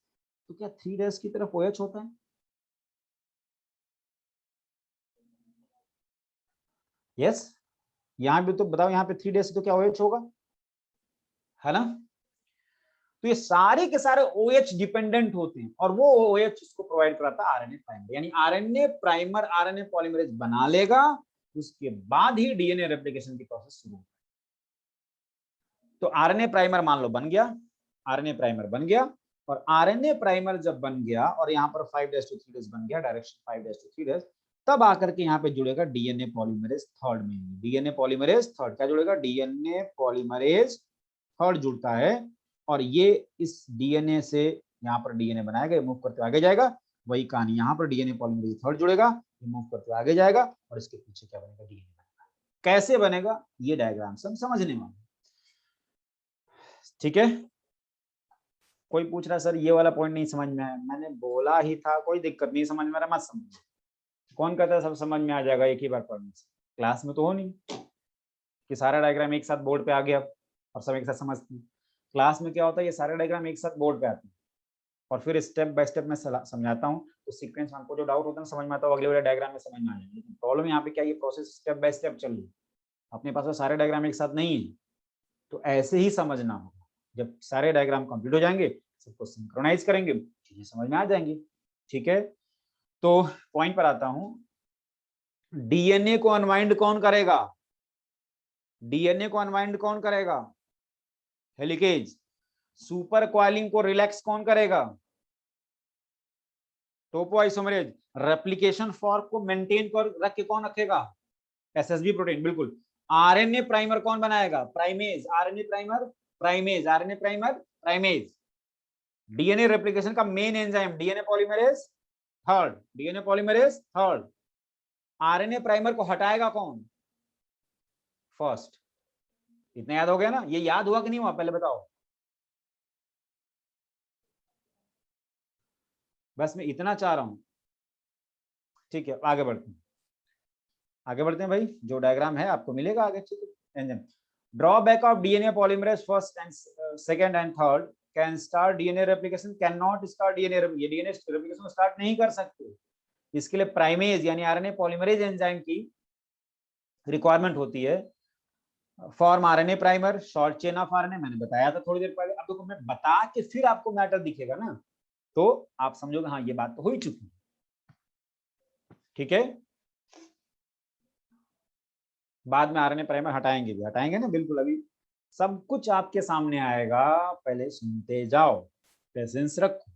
तो क्या 3 डैश की तरफ ओएच होता है? यस, यहां भी तो बताओ, यहाँ पे 3 डैश तो क्या ओएच होगा, है ना? तो ये सारे के सारे OH डिपेंडेंट होते हैं, और वो OH इसको प्रोवाइड कराता है आरएनए प्राइमर। यानी आरएनए प्राइमर आरएनए पॉलीमरेज बना लेगा, उसके बाद ही डीएनए रेप्लिकेशन की प्रोसेस शुरू होगी। तो आरएनए प्राइमर मान लो बन गया, आरएनए प्राइमर बन गया, और आरएनए प्राइमर जब बन गया और यहाँ पर 5' to 3' बन गया, डायरेक्शन 5' to 3', तब आकर के यहाँ पे जुड़ेगा डीएनए पॉलीमरेज थर्ड में। डीएनए पॉलीमरेज थर्ड क्या जुड़ेगा? डीएनए पॉलीमरेज थर्ड जुड़ता है, और ये इस डीएनए से यहाँ पर डीएनए बनाएगा, मूव करते आगे जाएगा। वही कहानी यहाँ पर डीएनए पॉलीमरेज थर्ड जुड़ेगा, मूव करते आगे जाएगा, और इसके पीछे क्या बनेगा? डीएनए बनेगा। कैसे बनेगा ये डायग्राम से हम समझने वाले, ठीक है? कोई पूछ रहा सर ये वाला पॉइंट नहीं समझ में आया, मैंने बोला ही था कोई दिक्कत नहीं, समझ में आ रहा मत समझ। कौन कहता है सब समझ में आ जाएगा एक ही बार पढ़ने से? क्लास में तो हो नहीं कि सारा डायग्राम एक साथ बोर्ड पे आ गया और सब एक साथ समझते हैं। क्लास में क्या होता है, ये सारे डायग्राम एक साथ बोर्ड पे आते हैं, और फिर स्टेप बाय स्टेप मैं समझाता हूँ, तो सीक्वेंस में हमको जो डाउट होता है समझ में आता है, अगले वाले डायग्राम में समझ में आ जाएगा। लेकिन प्रॉब्लम यहाँ पे क्या, ये प्रोसेस स्टेप बाय स्टेप चल रही है, अपने पास वो सारे डायग्राम एक साथ नहीं है, तो ऐसे ही समझना होगा। जब सारे डायग्राम कंप्लीट हो जाएंगे, सबको सिंक्रोनाइज करेंगे, चीजें समझ में आ जाएंगी, ठीक है? तो पॉइंट पर आता हूं, डीएनए को अनवाइंड कौन करेगा? डीएनए को अनवाइंड कौन करेगा? हेलिकेज। सुपर कॉइलिंग को रिलैक्स कौन करेगा? टोपोआइसोमरेज। रेप्लिकेशन फॉर्क को मेंटेन कर रख के कौन रखेगा? एसएसबी प्रोटीन, बिल्कुल। आरएनए प्राइमर कौन बनाएगा? Primase. RNA primer, primase, RNA primer, primase. DNA replication का main enzyme DNA polymerase third, DNA polymerase third. RNA primer को हटाएगा कौन? फर्स्ट। इतना याद हो गया ना? ये याद हुआ कि नहीं हुआ पहले बताओ? बस मैं इतना चाह रहा हूं, ठीक है? आगे बढ़ते हैं, आगे बढ़ते हैं भाई, जो डायग्राम है आपको मिलेगा आगे, ठीक है? Drawback of DNA polymerase first and second and third can start DNA replication, can not start DNA, ये डीएनए रेप्लिकेशन स्टार्ट नहीं कर सकते। इसके लिए प्राइमेज यानी आरएनए पॉलीमरेज एंजाइम की रिक्वायरमेंट होती है। Form RNA primer, short chain of RNA, मैंने बताया था थोड़ी देर पहले। अब देखो मैं बता के फिर आपको मैटर दिखेगा ना, तो आप समझोगे हाँ ये बात तो हो ही चुकी है, ठीक है? बाद में आरएनए प्राइमर हटाएंगे भी, हटाएंगे ना, बिल्कुल। अभी सब कुछ आपके सामने आएगा, पहले सुनते जाओ, पेशेंस रखो।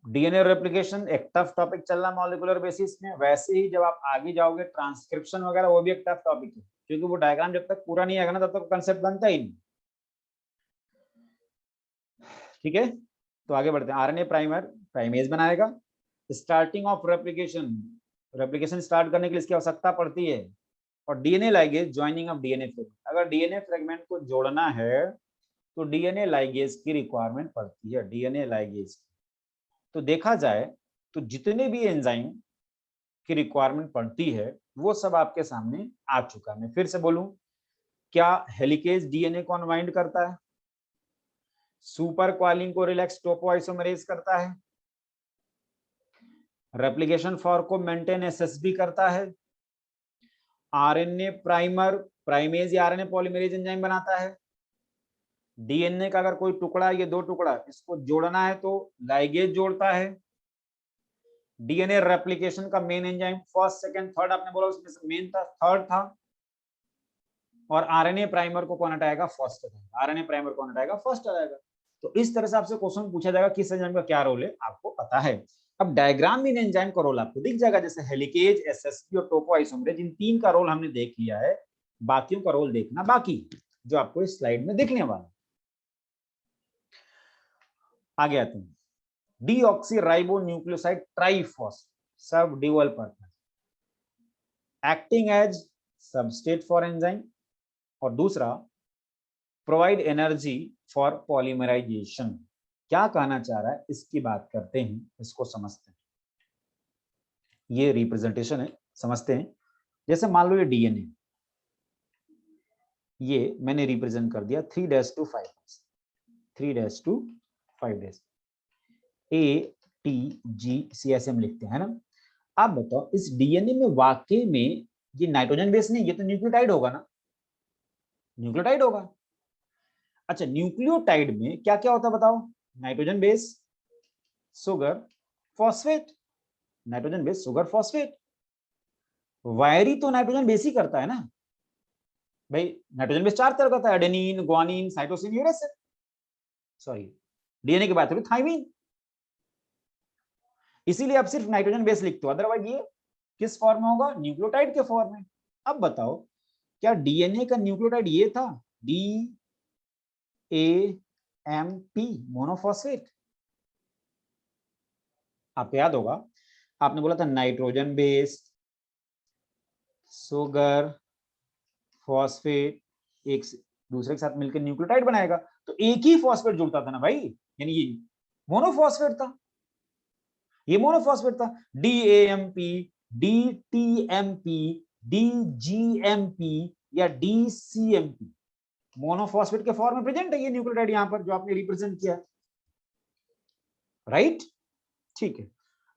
डीएनए रेप्लिकेशन एक टफ टॉपिक चल रहा मॉलिक्यूलर बेसिस में, वैसे ही जब आप आगे जाओगे ट्रांसक्रिप्शन वगैरह, वो भी एक टफ टॉपिक है, क्योंकि वो डायग्राम जब तक पूरा नहीं आएगा ना, तब तक कंसेप्ट बनता ही नहीं, ठीक है? तो आगे बढ़ते हैं। आरएनए प्राइमर प्राइमेज बनाएगा। Starting of replication, replication start करने के लिए इसकी आवश्यकता पड़ती है। और DNA ligase, joining of DNA fragment, अगर डीएनए फ्रेगमेंट को जोड़ना है तो डीएनए लाइगेज की रिक्वायरमेंट पड़ती है, डीएनए लाइगेज। तो देखा जाए तो जितने भी एंजाइम की रिक्वायरमेंट पड़ती है वो सब आपके सामने आ चुका है। मैं फिर से बोलूं, क्या हेलिकेज डीएनए को अनवाइंड करता है? सुपर कॉइलिंग को रिलैक्स टोपोआइसोमरेज करता है। रेप्लिकेशन फॉर्क को मेंटेन एसएसबी करता है। आरएनए प्राइमर प्राइमेज या आरएनए पॉलीमरेज एंजाइम बनाता है। डीएनए का अगर कोई टुकड़ा, ये 2 टुकड़ा, इसको जोड़ना है तो लाइगेज जोड़ता है। डीएनए रेप्लिकेशन का main enzyme first, second, third आपने बोला, उसमें से मेन था, थर्ड था। और आरएनए प्राइमर को कौन हटाएगा? फर्स्ट हटाएगा। आरएनए प्राइमर कौन हटाएगा? फर्स्ट हटाएगा। तो इस तरह से आपसे क्वेश्चन पूछा जाएगा किस एंजाइम का क्या रोल है, आपको पता है। अब डायग्राम में इन एंजाइम का रोल आपको दिख जाएगा, जैसे हेलिकेज, एसएसपी और टोपोआइसोमरेज, इन 3 का रोल हमने देख लिया है, बाकियों का रोल देखना बाकी, जो आपको इस स्लाइड में दिखने वाला। आगे आते हैं, डीऑक्सीराइबोन्यूक्लियोसाइड ट्राइफॉस्फेट, सब dual purpose, acting as substrate for enzyme, और दूसरा प्रोवाइड एनर्जी फॉर पॉलीमराइजेशन। क्या कहना चाह रहा है इसकी बात करते हैं, इसको समझते हैं। ये रिप्रेजेंटेशन है, समझते हैं। जैसे मान लो ये डीएनए, ये मैंने रिप्रेजेंट कर दिया 3' to 5', 3' to 5', ATGC ऐसे हम लिखते हैं ना। आप बताओ इस डीएनए में वाकई में ये नाइट्रोजन बेस नहीं, ये तो न्यूक्लियोटाइड होगा ना, न्यूक्लियोटाइड होगा। अच्छा, न्यूक्लियोटाइड में क्या क्या होता है बताओ? Nitrogen base, sugar, phosphate, nitrogen base, sugar, phosphate. वायरी तो नाइट्रोजन बेस ही करता है ना भाई, नाइट्रोजन बेस 4 तरह का होता है, adenine, guanine, cytosine, uracil. Sorry, DNA की बात है थाइमिन, इसीलिए आप सिर्फ नाइट्रोजन बेस लिखते हो, अदरवाइज ये किस फॉर्म में होगा? न्यूक्लियोटाइड के फॉर्म में। अब बताओ क्या डीएनए का न्यूक्लियोटाइड ये था, DAMP, मोनोफॉस्फेट? आपको याद होगा आपने बोला था नाइट्रोजन बेस, सुगर, फॉस्फेट, एक दूसरे के साथ मिलकर न्यूक्लियोटाइड बनाएगा, तो एक ही फॉस्फेट जुड़ता था ना भाई, यानी ये मोनोफॉस्फेट था, ये मोनोफॉस्फेट था। DAMP, DTMP, DGMP या DCMP, मोनोफॉस्फेट के फॉर्म में प्रेजेंट है ये न्यूक्लियोटाइड यहां पर जो आपने रिप्रेजेंट किया, राइट? ठीक है।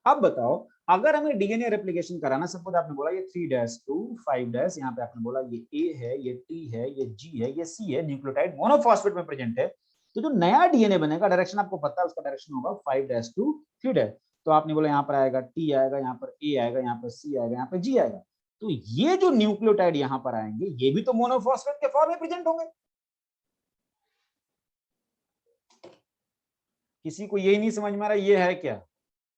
अब बताओ अगर हमें डीएनए रेप्लिकेशन कराना, सपोज आपने बोला ये 3' to 5', यहाँ पे आपने बोला ये A है, ये T है, ये G है, ये C है, न्यूक्लियोटाइड मोनोफॉस्फेट में प्रेजेंट है, तो जो नया डीएनए बनेगा डायरेक्शन आपको पता है, उसका डायरेक्शन होगा 5' to 3'। तो आपने बोला यहाँ पर आएगा T आएगा, यहाँ पर A आएगा, यहाँ पर C आएगा, यहाँ पर G आएगा। तो ये जो न्यूक्लियोटाइड यहाँ पर आएंगे ये भी तो मोनोफॉस्फेट के फॉर्म में प्रेजेंट होंगे। किसी को यही नहीं समझ में आ रहा ये है क्या?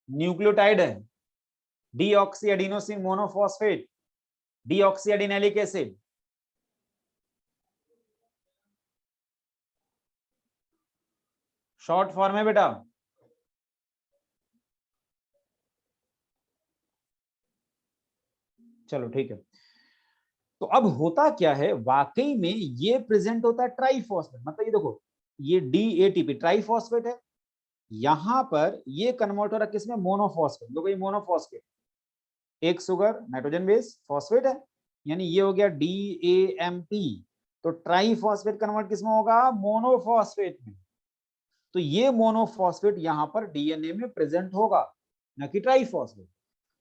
न्यूक्लियोटाइड है, deoxy adenosine monophosphate, deoxy adenylic acid. Short form है बेटा, चलो ठीक है। तो अब होता क्या है, वाकई में ये प्रेजेंट होता है ट्राइफॉस्फेट, मतलब ये देखो ये DATP ट्राइफॉस्फेट है, यहां पर ये कन्वर्ट हो रहा है किसमें? मोनोफॉस्फेट। देखो ये मोनोफॉस्फेट, एक सुगर, नाइट्रोजन बेस, फॉस्फेट है, यानी ये हो गया DAMP। तो ट्राइफॉस्फेट कन्वर्ट किसमें होगा? मोनोफॉस्फेट में। तो ये मोनोफॉस्फेट यहां पर डीएनए में प्रेजेंट होगा, न कि ट्राइफॉस्फेट।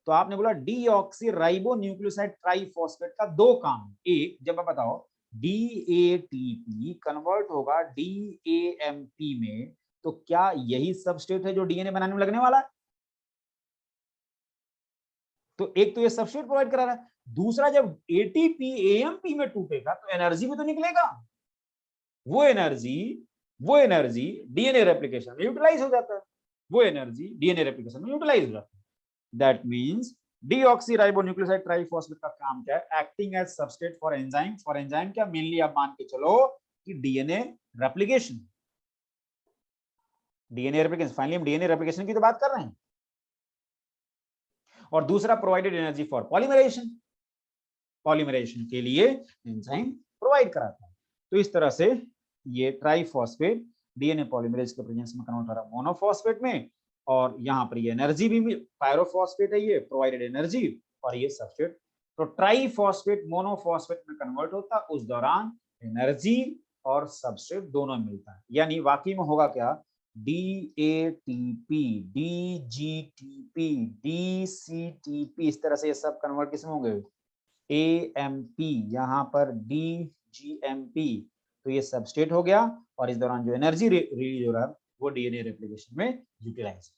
तो आपने बोला डीऑक्सीराइबो न्यूक्लियोसाइड ट्राइफॉस्फेट का 2 काम है। एक, जब आप बताओ DATP कन्वर्ट होगा DAMP में, तो क्या यही सबस्ट्रेट है जो डीएनए बनाने में लगने वाला है? तो एक तो ये सबस्ट्रेट प्रोवाइड करा रहा है, दूसरा जब ATP AMP में टूटेगा तो एनर्जी भी तो निकलेगा, वो एनर्जी डीएनए रेप्लिकेशन में यूटिलाइज हो जाता है, वो एनर्जी डीएनए रेप्लिकेशन में यूटिलाइज हो जाता है। दैट मींस डीऑक्सीराइबोन्यूक्लियोसाइड ट्राइफॉस्फेट का काम क्या है? Acting as substrate for enzyme. For enzyme क्या? मेनली आप मान के चलो कि DNA replication, DNA replication. Finally हम डीएनए रेप्लिकेशन की तो बात कर रहे हैं। और दूसरा provided energy for polymerisation, polymerisation के लिए एंजाइम प्रोवाइड कराता है। तो इस तरह से ये ट्राइफॉस्फेट डीएनए पॉलीमरेज के प्रेजेंस में कन्वर्ट हो रहा है मोनोफॉस्फेट में, और यहाँ पर ये एनर्जी भी पायरोफॉस्फेट है, ये प्रोवाइडेड एनर्जी, और ये सबस्ट्रेट। तो ट्राइफॉस्फेट मोनोफॉस्फेट में कन्वर्ट होता है, उस दौरान एनर्जी और सबस्ट्रेट दोनों मिलता है। यानी वाकई में होगा क्या? DATP, DGTP, DCTP, इस तरह से ये सब कन्वर्ट किसमें होंगे? AMP, यहाँ पर DGMP, तो ये सबस्ट्रेट हो गया और इस दौरान जो एनर्जी रिलीज हो रहा है वो डीएनए रेप्लिकेशन में यूटिलाइज।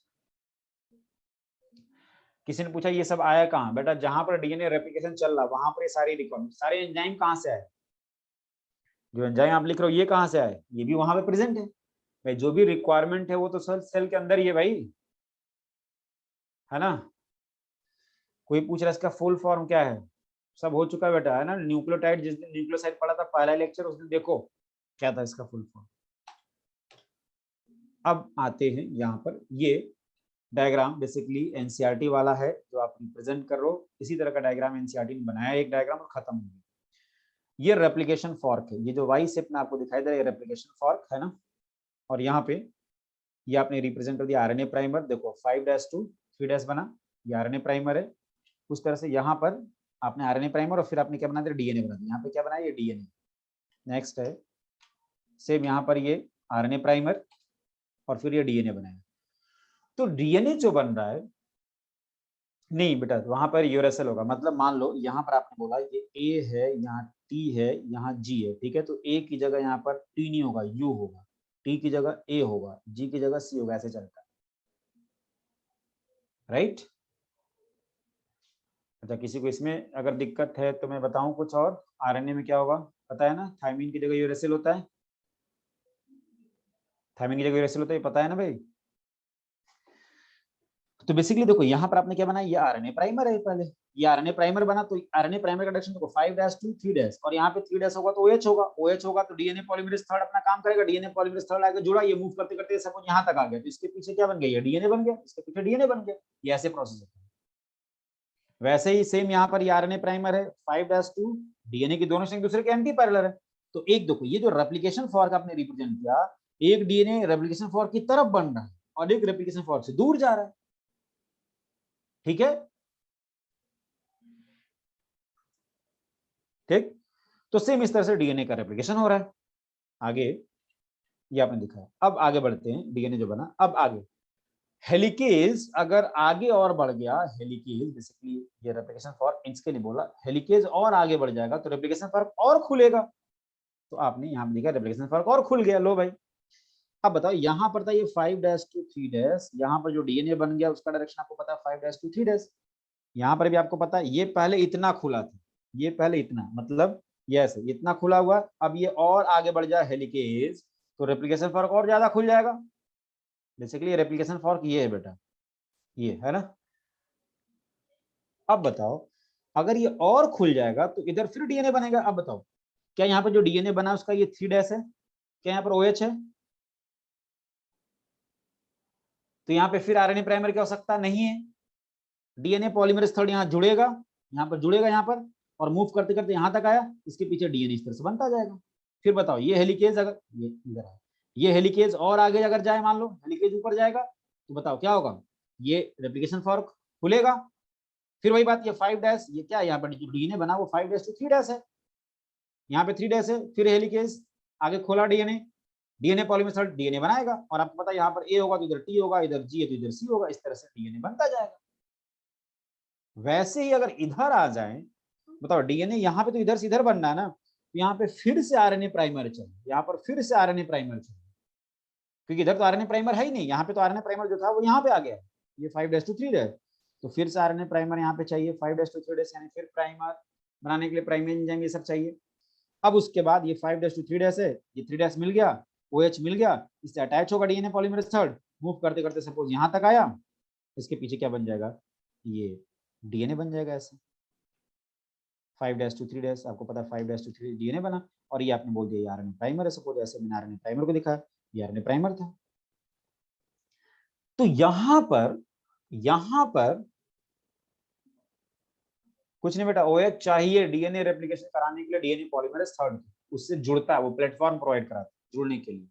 किसी ने पूछा ये सब आया कहाँ? बेटा जहां पर डीएनए रेप्लिकेशन चल रहा वहां पर ये सारी रिक्वायरमेंट, सारे एंजाइम कहाँ से आए? जो एंजाइम आप लिख रहे हो ये कहाँ से आए? ये भी वहां पे प्रेजेंट है भाई। जो भी रिक्वायरमेंट है वो तो सेल के अंदर ही है भाई, है ना। कोई पूछ रहा है इसका फुल फॉर्म क्या है? सब हो चुका है बेटा, है ना। न्यूक्लियोटाइड, जिस दिन न्यूक्लियोसाइड पढ़ा था पहला लेक्चर, उस दिन देखो क्या था इसका फुल फॉर्म। अब आते हैं यहाँ पर, ये डायग्राम बेसिकली एनसीईआरटी वाला है जो आप रिप्रेजेंट कर रहे हो। इसी तरह का डायग्राम एनसीईआरटी ने बनाया, एक डायग्राम और खत्म हो गया। ये रेप्लिकेशन फॉर्क है, ये जो वाई शेप में आपको दिखाई दे रहा है ये रेप्लिकेशन फॉर्क है ना। और यहाँ पे ये आपने रिप्रेजेंट कर दिया आरएनए प्राइमर, देखो 5' 3' बना, ये आरएनए प्राइमर है। उस तरह से यहाँ पर आपने आरएनए प्राइमर और फिर आपने क्या बना दिया? डीएनए बना दिया। यहाँ पे क्या बनाया? ये डीएनए। नेक्स्ट है सेम यहाँ पर ये आरएनए प्राइमर और फिर ये डीएनए बनाया। तो डीएनए जो बन रहा है, नहीं बेटा वहां पर यूरेसिल होगा। मतलब मान लो यहाँ पर आपने बोला ये ए है, यहाँ टी है, यहाँ जी है, ठीक है। तो ए की जगह यहाँ पर टी नहीं होगा, यू होगा। टी की जगह ए होगा, जी की जगह सी होगा, ऐसे चलता है, राइट। अच्छा किसी को इसमें अगर दिक्कत है तो मैं बताऊं कुछ और। आरएनए में क्या होगा पता है ना? थायमिन की जगह यूरेसिल होता है, थायमिन की जगह यूरेसिल होता है, पता है ना भाई। तो बेसिकली देखो यहाँ पर आपने क्या बनाया? ये आरएनए प्राइमर है पहले, ये आरएनए प्राइमर बना। तो आरएनए प्राइमर का डायरेक्शन देखो 5' 3' और यहाँ पे 3' होगा तो OH होगा, OH होगा तो डीएनए पॉलीमरेज थर्ड अपना काम करेगा, डीएनए पॉलीमरेज थर्ड आके जुड़ा, ये मूव करते करते सपोज यहाँ तक आ गया, तो इसके पीछे क्या बन गया? ये डीएनए बन गया, इसके पीछे डीएनए बन गया। ये ऐसे प्रोसेस होता है। वैसे ही सेम यहाँ पर ये आरएनए प्राइमर है 5' डीएनए की दोनों से एक दूसरे के एंटी पैरेलल है। तो एक देखो ये जो रेप्लिकेशन फॉर्क आपने रिप्रेजेंट किया, एक डीएनए रेप्लिकेशन फॉर्क की तरफ बन रहा है और एक रेप्लिकेशन फॉर्क से दूर जा रहा है, ठीक है। ठीक, तो सेम इस तरह से डीएनए का रेप्लिकेशन हो रहा है। आगे ये आपने दिखाया। अब आगे बढ़ते हैं, डीएनए जो बना, अब आगे हेलिकेज अगर आगे और बढ़ गया, हेलिकेज बेसिकली ये रेप्लिकेशन फॉर्क इसके लिए बोला, हेलिकेज और आगे बढ़ जाएगा तो रेप्लिकेशन फॉर्क और खुलेगा। तो आपने यहाँ पे लिखा रेप्लिकेशन फॉर्क और खुल गया। लो भाई अब बताओ, यहाँ पर था ये 5' 3', यहाँ पर जो डीएनए बन गया उसका डायरेक्शन आपको पता है 5' 3'। यहाँ पर भी आपको पता है ये पहले इतना खुला था, ये पहले इतना, मतलब ये ऐसे इतना खुला हुआ, अब ये और आगे बढ़ जाए हेलिकेज तो रेप्लिकेशन फॉर्क और ज्यादा खुल जाएगा। बेसिकली रेप्लिकेशन फॉर्क ये है बेटा, ये है ना। अब बताओ अगर ये और खुल जाएगा तो इधर फिर डीएनए बनेगा। अब बताओ क्या यहाँ पर जो डीएनए बना उसका ये 3' है? क्या यहाँ पर OH है? तो यहाँ पे फिर आरएनए प्राइमर क्या हो सकता? नहीं है। डीएनए पॉलीमरेज थर्ड यहाँ जुड़ेगा, यहाँ पर जुड़ेगा, यहाँ पर, और मूव करते करते यहाँ तक आया, इसके पीछे डीएनए इस तरह से बनता जाएगा। फिर बताओ ये हेलिकेज अगर ये इधर है, ये हेलिकेज और आगे अगर जाए, मान लो हेलिकेज ऊपर जाएगा तो बताओ क्या होगा? ये रेप्लिकेशन फॉर्क खुलेगा। फिर वही बात, ये 5' ये क्या है? यहाँ पर जो डीएनए बना वो 5' 3' है, यहाँ पे 3' है। फिर हेलिकेज आगे खोला, DNA, DNA polymerase third DNA बनाएगा, और आपको पता है यहाँ पर ए होगा तो इधर टी होगा, इधर जी है तो इधर सी होगा, इस तरह से डीएनए बनता जाएगा। वैसे ही अगर इधर आ जाए, बताओ डीएनए यहाँ पे तो इधर से इधर बनना है ना, तो यहाँ पे फिर से आरएनए प्राइमर चाहिए, यहाँ पर फिर से आरएनए प्राइमर चाहिए, क्योंकि इधर तो आरएनए प्राइमर है ही नहीं, यहाँ पे तो आरएनए प्राइमर जो था वो यहाँ पे आ गया, ये 5' 3' तो फिर से आरएनए प्राइमर यहाँ पे चाहिए 5' 3' यानी फिर प्राइमर बनाने के लिए प्राइमर एंजाइम ये सब चाहिए। अब उसके बाद ये 5' 3' है, ये 3' मिल गया, OH मिल गया, इससे अटैच होगा डीएनए पॉलीमरेज थर्ड, मूव करते करते सपोज यहाँ तक आया, इसके पीछे क्या बन जाएगा? ये डीएनए बन जाएगा ऐसे 5' 3' आपको पता है 5' 3 डीएनए बना, और ये आपने बोल दिया आरएनए प्राइमर है। सपोज ऐसे मैंने आरएनए प्राइमर को दिखाया, ये आरएनए प्राइमर था। तो यहां पर कुछ नहीं बेटा, OH चाहिए डीएनए रेप्लिकेशन कराने के लिए, डीएनए पॉलीमरेज थर्ड उससे जुड़ता है, वो प्लेटफॉर्म प्रोवाइड कराता है जुड़ने के लिए।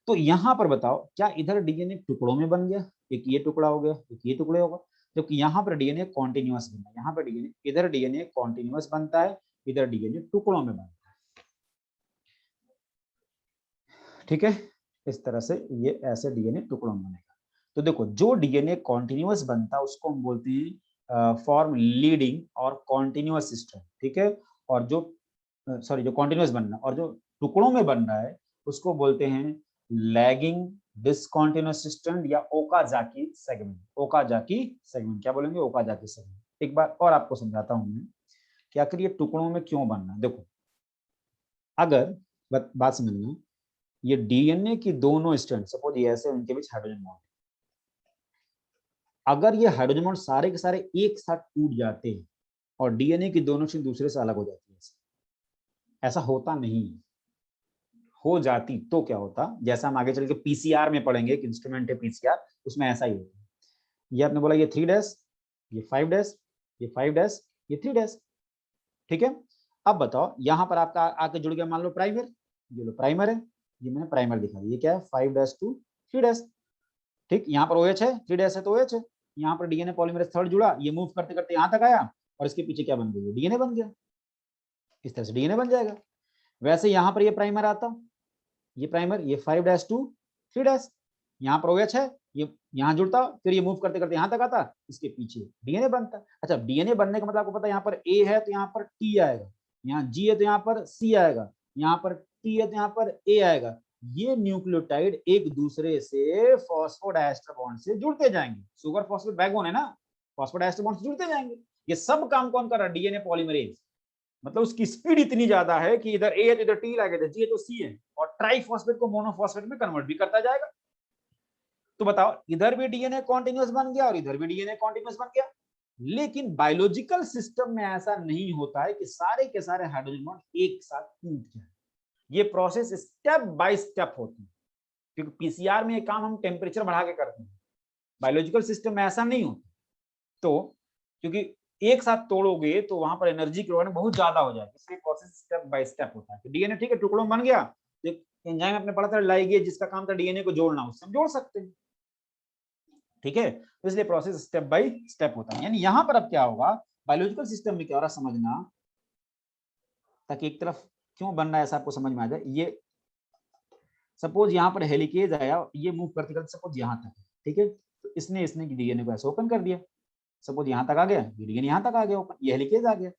तो यहां पर बताओ क्या इधर डीएनए टुकड़ों में बन गया, एक ये टुकड़ा हो गया, एक ये टुकड़े होगा, जबकि यहाँ पर डीएनए कॉन्टिन्यूअस बनता है। यहाँ पर डीएनए, इधर डीएनए कॉन्टिन्यूअस बनता है, इधर डीएनए टुकड़ों में बनता है, ठीक है। इस तरह से ये ऐसे डीएनए टुकड़ों में बनेगा। तो देखो जो डीएनए कॉन्टिन्यूअस बनता है उसको हम बोलते हैं फॉर्म लीडिंग और कॉन्टिन्यूअस स्ट्रैंड, ठीक है। और जो जो कॉन्टिन्यूअस बन रहा है और जो टुकड़ों में बन रहा है उसको बोलते हैं लैगिंग डिसकॉन्टिन्यूअस स्ट्रैंड या ओकाजाकी सेगमेंट। ओकाजाकी सेगमेंट क्या बोलेंगे? Okazaki segment. एक बार और आपको समझाता हूं मैं कि आखिर ये टुकड़ों में क्यों बनना है। देखो, अगर बात समझना, ये डीएनए की दोनों स्ट्रैंड, सपोज ये ऐसे, उनके बीच हाइड्रोजन बॉन्ड, अगर ये हाइड्रोजन बॉन्ड सारे के सारे एक साथ टूट जाते हैं और डीएनए की दोनों चीज दूसरे से अलग हो जाती है, ऐसा होता नहीं है। हो जाती तो क्या होता, जैसा हम आगे चल के पीसीआर में पढ़ेंगे, एक इंस्ट्रूमेंट है पीसीआर, उसमें ऐसा ही होता है। ये आपने बोला ये 3 डैश, ये 5 डैश, ये 5 डैश, ये 3 डैश, ठीक है। अब बताओ, यहां पर आपका आके जुड़ गया मान लो प्राइमर, ये लो प्राइमर है, ये मैंने प्राइमर दिखा दिया, ये क्या है 5 डैश टू 3 डैश, ठीक। यहाँ पर OH है, 3 डैश है तो OH है। यहाँ पर डीएनए पॉलीमरेज थर्ड जुड़ा, ये मूव करते करते यहाँ तक आया और इसके पीछे क्या बन गया? डीएनए बन गया। इस तरह से डीएनए बन जाएगा। वैसे यहाँ पर ये प्राइमर आता, ये प्राइमर, ये 5 डैश टू 3 डैश, यहाँ पर OH है, ये यहाँ जुड़ता, फिर ये मूव करते करते यहाँ तक आता, इसके पीछे डीएनए बनता। अच्छा, डीएनए बनने का मतलब आपको पता है, यहाँ पर ए है तो यहाँ पर टी आएगा, यहाँ जी है तो यहाँ पर सी आएगा, यहाँ पर टी है तो यहाँ पर ए आएगा। ये न्यूक्लियोटाइड एक दूसरे से फॉस्फोडाइएस्टर बॉन्ड से जुड़ते जाएंगे। शुगर फॉस्फेट बैकबोन है ना, फॉस्फोडाइएस्टर बॉन्ड से जुड़ते जाएंगे। ये सब काम कौन कर रहा है? DNA polymerase. मतलब उसकी स्पीड इतनी ज्यादा है कि इधर ए है तो इधर टी लगेगा, जी है तो सी है, और ट्राइफॉस्फेट को मोनोफॉस्फेट में कन्वर्ट भी करता जाएगा। तो बताओ, इधर भी डीएनए कॉन्टिन्यूअस बन गया और इधर भी डीएनए कॉन्टिन्यूअस बन गया। लेकिन बायोलॉजिकल सिस्टम में ऐसा नहीं होता है कि सारे के सारे हाइड्रोजन बॉन्ड एक साथ टूट जाए। ये प्रोसेस स्टेप बाय स्टेप होती है, क्योंकि पीसीआर में ये काम हम टेम्परेचर बढ़ा के करते हैं, बायोलॉजिकल सिस्टम में ऐसा नहीं होता। तो क्योंकि एक साथ तोड़ोगे तो वहां पर एनर्जी की रिक्वायरमेंट बहुत ज्यादा हो जाएगी, इसलिए प्रोसेस स्टेप बाय स्टेप होता है। डीएनए ठीक है, टुकड़ों में बन गया, एक एंजाइम आपने पढ़ा था लाइगेज, जिसका काम था डीएनए को जोड़ना, उससे हम जोड़ सकते हैं, ठीक है। तो इसलिए प्रोसेस स्टेप बाय स्टेप होता है। यानी यहां पर अब क्या होगा, बायोलॉजिकल सिस्टम में क्या हो रहा है समझना, ताकि एक तरफ क्यों बन रहा है ऐसा आपको समझ में आ जाए। ये सपोज यहाँ पर हेलिकेज आया, ये मूव करते करते सपोज यहाँ तक, ठीक है, तो इसने डीएनए को ऐसे ओपन कर दिया, सपोज यहाँ तक आ गया, डीएनए यहाँ तक आ गया ओपन, ये हेलिकेज आ गया।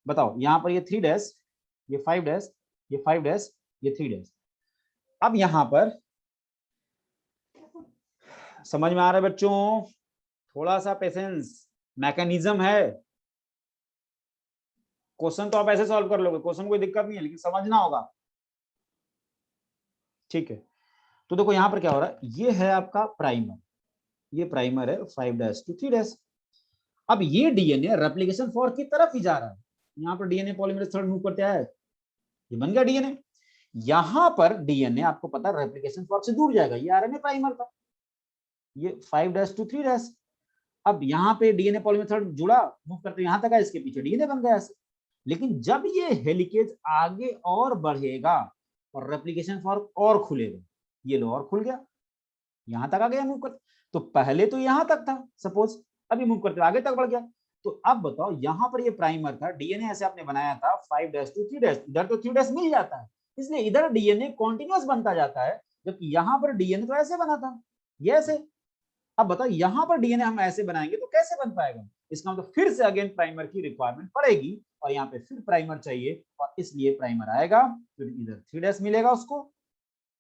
बताओ, यहाँ पर ये 3 डैश, ये 5 डैश, ये 5 डैश, ये 3 डैश। अब यहाँ पर समझ में आ रहा है बच्चों? थोड़ा सा पेशेंस, मैकेनिज्म है। क्वेश्चन तो आप ऐसे सॉल्व कर लोगे, क्वेश्चन कोई दिक्कत नहीं है, लेकिन समझना होगा, ठीक है। तो देखो यहाँ पर क्या हो रहा है, ये है आपका प्राइमर, ये प्राइमर है 5 डैश टू 3 डैश। अब ये डीएनए रेप्लिकेशन फॉर्क की तरफ ही जा रहा है, यहाँ पर डीएनए पॉलीमरेज थर्ड मूव करते आया, ये बन गया डीएनए। यहां पर डीएनए आपको पता है रेप्लिकेशन फॉर्क से दूर जाएगा, ये आरएनए प्राइमर था, ये 5 डैश टू 3 डैश। अब यहाँ पे डीएनए पॉलीमरेज थर्ड जुड़ा, मूव करते यहां तक आया, इसके पीछे डीएनए बन गया ऐसे। लेकिन जब ये हेलिकेज आगे और बढ़ेगा और रेप्लिकेशन फॉर्क और खुलेगा, ये लो और खुल गया, यहां तक आ गया मूव कर। तो पहले तो यहां तक था सपोज, अभी मूव करते आगे तक बढ़ गया। तो अब बताओ, यहां पर ये प्राइमर था, डीएनए ऐसे आपने बनाया था 5 डैश टू 3 डैश, इधर तो 3 डैश मिल जाता है, इसलिए इधर डीएनए कॉन्टिन्यूअस बनता जाता है, जबकि यहां पर डीएनए तो ऐसे बना था, ये ऐसे। अब बताओ, यहां पर डीएनए हम ऐसे बनाएंगे तो कैसे बन पाएगा? इसका मतलब फिर से अगेन प्राइमर की रिक्वायरमेंट पड़ेगी, और यहाँ पे फिर प्राइमर चाहिए, और इसलिए प्राइमर आएगा, फिर इधर 3 डैश मिलेगा उसको,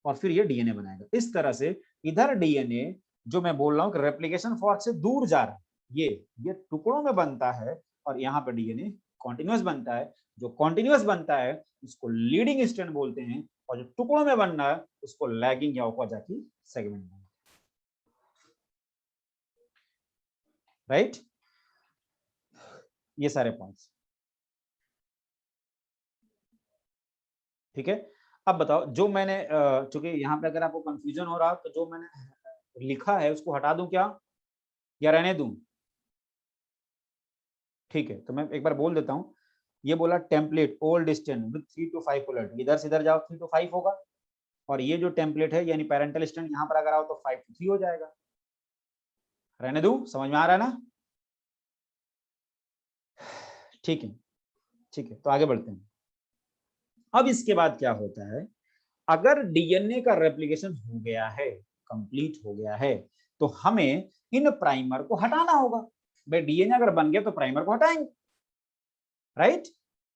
और फिर ये डीएनए बनाएगा। इस तरह से इधर डीएनए, जो मैं बोल रहा हूँ कि रेप्लिकेशन फॉर्क से दूर जा रहा है, ये टुकड़ों में बनता है, और यहाँ पर डीएनए कॉन्टिन्यूअस बनता है। जो कॉन्टिन्यूअस बनता है उसको लीडिंग स्ट्रैंड बोलते हैं, और जो टुकड़ों में बनना है उसको लैगिंग या ओकाजाकी सेगमेंट बोलते हैं, राइट। ये सारे पॉइंट्स, ठीक है। अब बताओ, जो मैंने चूंकि यहाँ पे अगर आपको कंफ्यूजन हो रहा तो जो मैंने लिखा है उसको हटा दूं क्या, या रहने दूं? ठीक है, तो मैं एक बार बोल देता हूँ। ये बोला template old stand with 3 to 5 polarity, इधर से इधर जाओ 3 to 5 होगा, और ये जो टेम्पलेट है यानी पेरेंटल स्टैंड यहाँ पर अगर आओ तो 5 to 3 हो जाएगा। रहने दूं, समझ में आ रहा है ना? ठीक है, ठीक है, तो आगे बढ़ते हैं। अब इसके बाद क्या होता है, अगर डीएनए का रेप्लिकेशन हो गया है, कंप्लीट हो गया है, तो हमें इन प्राइमर को हटाना होगा। भाई डीएनए अगर बन गया तो प्राइमर को हटाएंगे, राइट।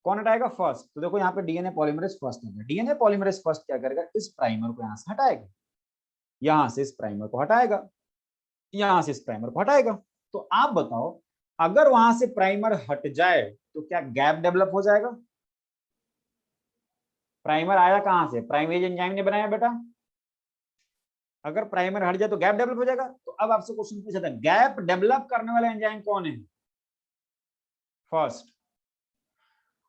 कौन हटाएगा? फर्स्ट। तो देखो यहाँ पे डीएनए पॉलीमरेज फर्स्ट हो गया। डीएनए पॉलीमरेज फर्स्ट क्या करेगा? इस प्राइमर को यहाँ से हटाएगा, यहाँ से इस प्राइमर को हटाएगा, यहाँ से इस प्राइमर को हटाएगा। तो आप बताओ, अगर वहां से प्राइमर हट जाए तो क्या गैप डेवलप हो जाएगा? प्राइमर आया कहां से? प्राइमेज एंजाइम ने बनाया बेटा। अगर प्राइमर हट जाए तो गैप डेवलप हो जाएगा। तो अब आपसे क्वेश्चन पूछा था, गैप डेवलप करने वाला एंजाइम कौन है? फर्स्ट।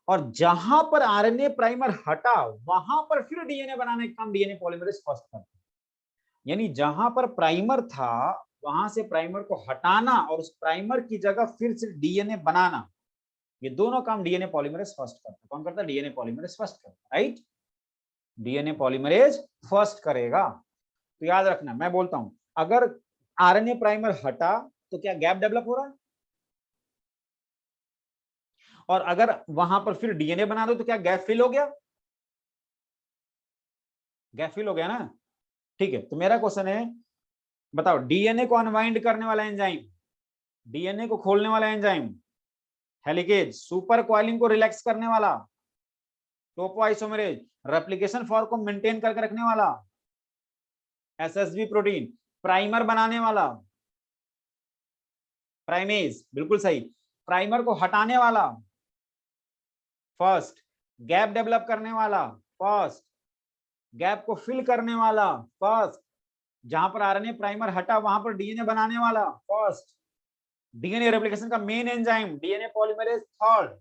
और जहां पर आरएनए प्राइमर हटा वहां पर फिर डीएनए बनाने का काम डीएनए पॉलीमरेज फर्स्ट करता है। यानी जहां पर प्राइमर था वहां से प्राइमर को हटाना और उस प्राइमर की जगह फिर से डीएनए बनाना, ये दोनों काम डीएनए पॉलीमरेज फर्स्ट करता है। कौन करता है? डीएनए पॉलीमरेज फर्स्ट करता है, राइट। डीएनए पॉलीमरेज फर्स्ट करेगा। तो याद रखना, मैं बोलता हूं, अगर आरएनए प्राइमर हटा तो क्या गैप डेवलप हो रहा है? और अगर वहां पर फिर डीएनए बना दो तो क्या गैप फिल हो गया? गैप फिल हो गया ना। ठीक है, तो मेरा क्वेश्चन है, बताओ डीएनए को अनवाइंड करने वाला एंजाइम, डीएनए को खोलने वाला एंजाइम हेलिकेज, सुपर कॉइलिंग को रिलैक्स करने वाला टोपोआइसोमरेज, रेप्लिकेशन फॉर्म को मेंटेन करके रखने वाला एसएसबी प्रोटीन, प्राइमर बनाने वाला प्राइमेज, बिल्कुल सही, प्राइमर को हटाने वाला फर्स्ट, गैप डेवलप करने वाला फर्स्ट, गैप को फिल करने वाला फर्स्ट, जहां पर आरएनए प्राइमर हटा वहां पर डीएनए बनाने वाला फर्स्ट, डीएनए रेप्लिकेशन का main enzyme DNA polymerase third.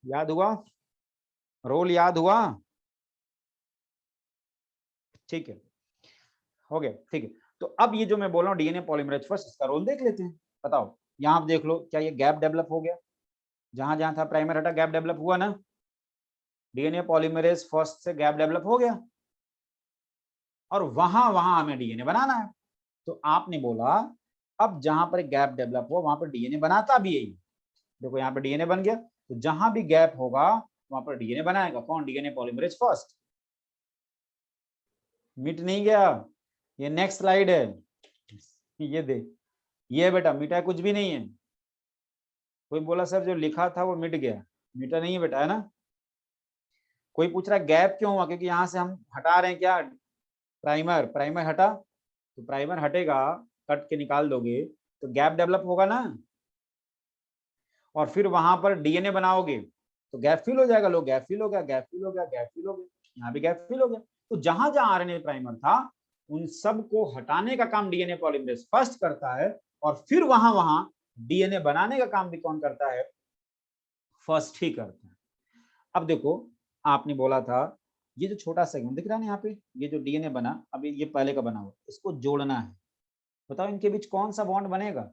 याद हुआ? रोल याद हुआ? ठीक है, हो गया, ठीक है। तो अब ये जो मैं बोल रहा हूँ डीएनए पॉलीमरेज फर्स्ट, इसका रोल देख लेते हैं। बताओ, यहाँ आप देख लो, क्या ये गैप डेवलप हो गया? जहां जहां था प्राइमर हटा गैप डेवलप हुआ ना। डीएनए पॉलीमरेज फर्स्ट से गैप डेवलप हो गया और वहां वहां हमें डीएनए बनाना है। तो आपने बोला अब जहां पर गैप डेवलप हुआ वहां पर डीएनए बनाता भी यही। देखो यहाँ पे डीएनए बन गया, तो जहां भी गैप होगा वहां पर डीएनए बनाएगा। कौन? DNA polymerase first. मिट नहीं गया, ये नेक्स्ट स्लाइड है, ये दे, ये बेटा मिटा कुछ भी नहीं है। कोई बोला सर जो लिखा था वो मिट गया, मिटा नहीं है बेटा, है ना। कोई पूछ रहा है गैप क्यों हुआ? क्योंकि यहाँ से हम हटा रहे हैं क्या? प्राइमर, प्राइमर हटा तो प्राइमर हटेगा, कट के निकाल दोगे तो गैप डेवलप होगा ना, और फिर वहां पर डीएनए बनाओगे तो गैप फिल हो जाएगा। लो गैप फिल हो गया, गैप फिल हो गया, गैप फिल हो गया, यहाँ भी गैप फिल हो गया। तो जहां जहां आरएनए प्राइमर था उन सब को हटाने का काम डीएनए पॉलीमरेज फर्स्ट करता है, और फिर वहां वहां डीएनए बनाने का काम भी कौन करता है? फर्स्ट ही करता है। अब देखो, आपने बोला था ये जो छोटा सेगमेंट दिख रहा है ना यहाँ पे, ये जो डीएनए बना, अभी ये पहले का बना हुआ, इसको जोड़ना है। बताओ इनके बीच कौन सा बॉन्ड बनेगा?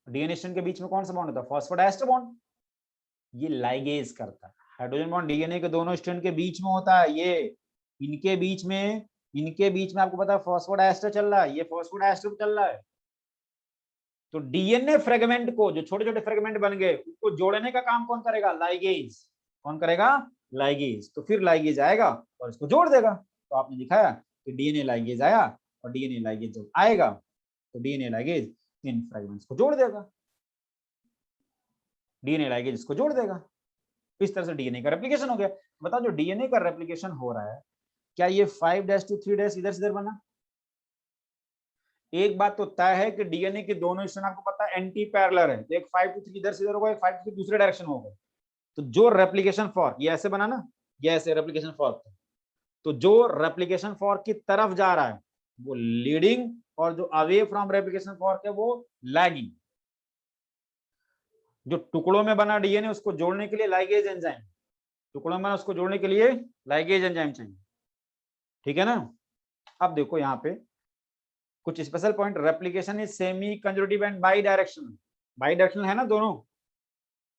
डीएनए स्ट्रैंड के बीच में कौन सा बॉन्ड होता है? Phosphodiester bond. ये लाइगेज करता है। हाइड्रोजन बॉन्ड डीएनए के दोनों स्ट्रैंड के बीच में होता है। ये इनके बीच में आपको पता है फॉस्फोडाइस्टर चल रहा है, ये फॉस्फोडाइस्टर चल रहा है। तो डीएनए फ्रेगमेंट को, जो छोटे छोटे फ्रेगमेंट बन गए, उसको जोड़ने का काम कौन करेगा? लाइगेज। कौन करेगा? लाइगेज। तो फिर लाइगेज आएगा और इसको जोड़ देगा। तो आपने दिखाया कि डीएनए लाइगेज आया, और डीएनए लाइगेज जब आएगा तो डीएनए लाइगेज इन फ्रेगमेंट्स को जोड़ देगा, डीएनए लाइगेज इसको जोड़ देगा। इस तरह से डीएनए का रेप्लिकेशन हो गया। बताओ जो डीएनए का रेप्लिकेशन हो रहा है, क्या ये 5' to 3' इधर से इधर बना? एक बात तो तय है कि डीएनए के दोनों स्ट्रैंड आपको पता है एंटी पैरेलल है, तो एक 5 to 3 इधर से इधर होगा, एक 5 to 3 दूसरे डायरेक्शन में होगा। तो जो रेप्लिकेशन फॉर्क, ये ऐसे बना ना, ये ऐसे रेप्लिकेशन फॉर्क, तो जो रेप्लिकेशन फॉर्क की तरफ जा रहा है वो लीडिंग, और जो अवे फ्रॉम रेप्लिकेशन फॉर्क है वो लैगिंग। जो टुकड़ों में बना डीएनए उसको जोड़ने के लिए लाइगेज एंजाइम, टुकड़ों में उसको जोड़ने के लिए लाइगेज एंजाइम चाहिए, ठीक है ना। अब देखो यहाँ पे कुछ special point, replication is semi conservative and by directional. By directional है ना दोनों,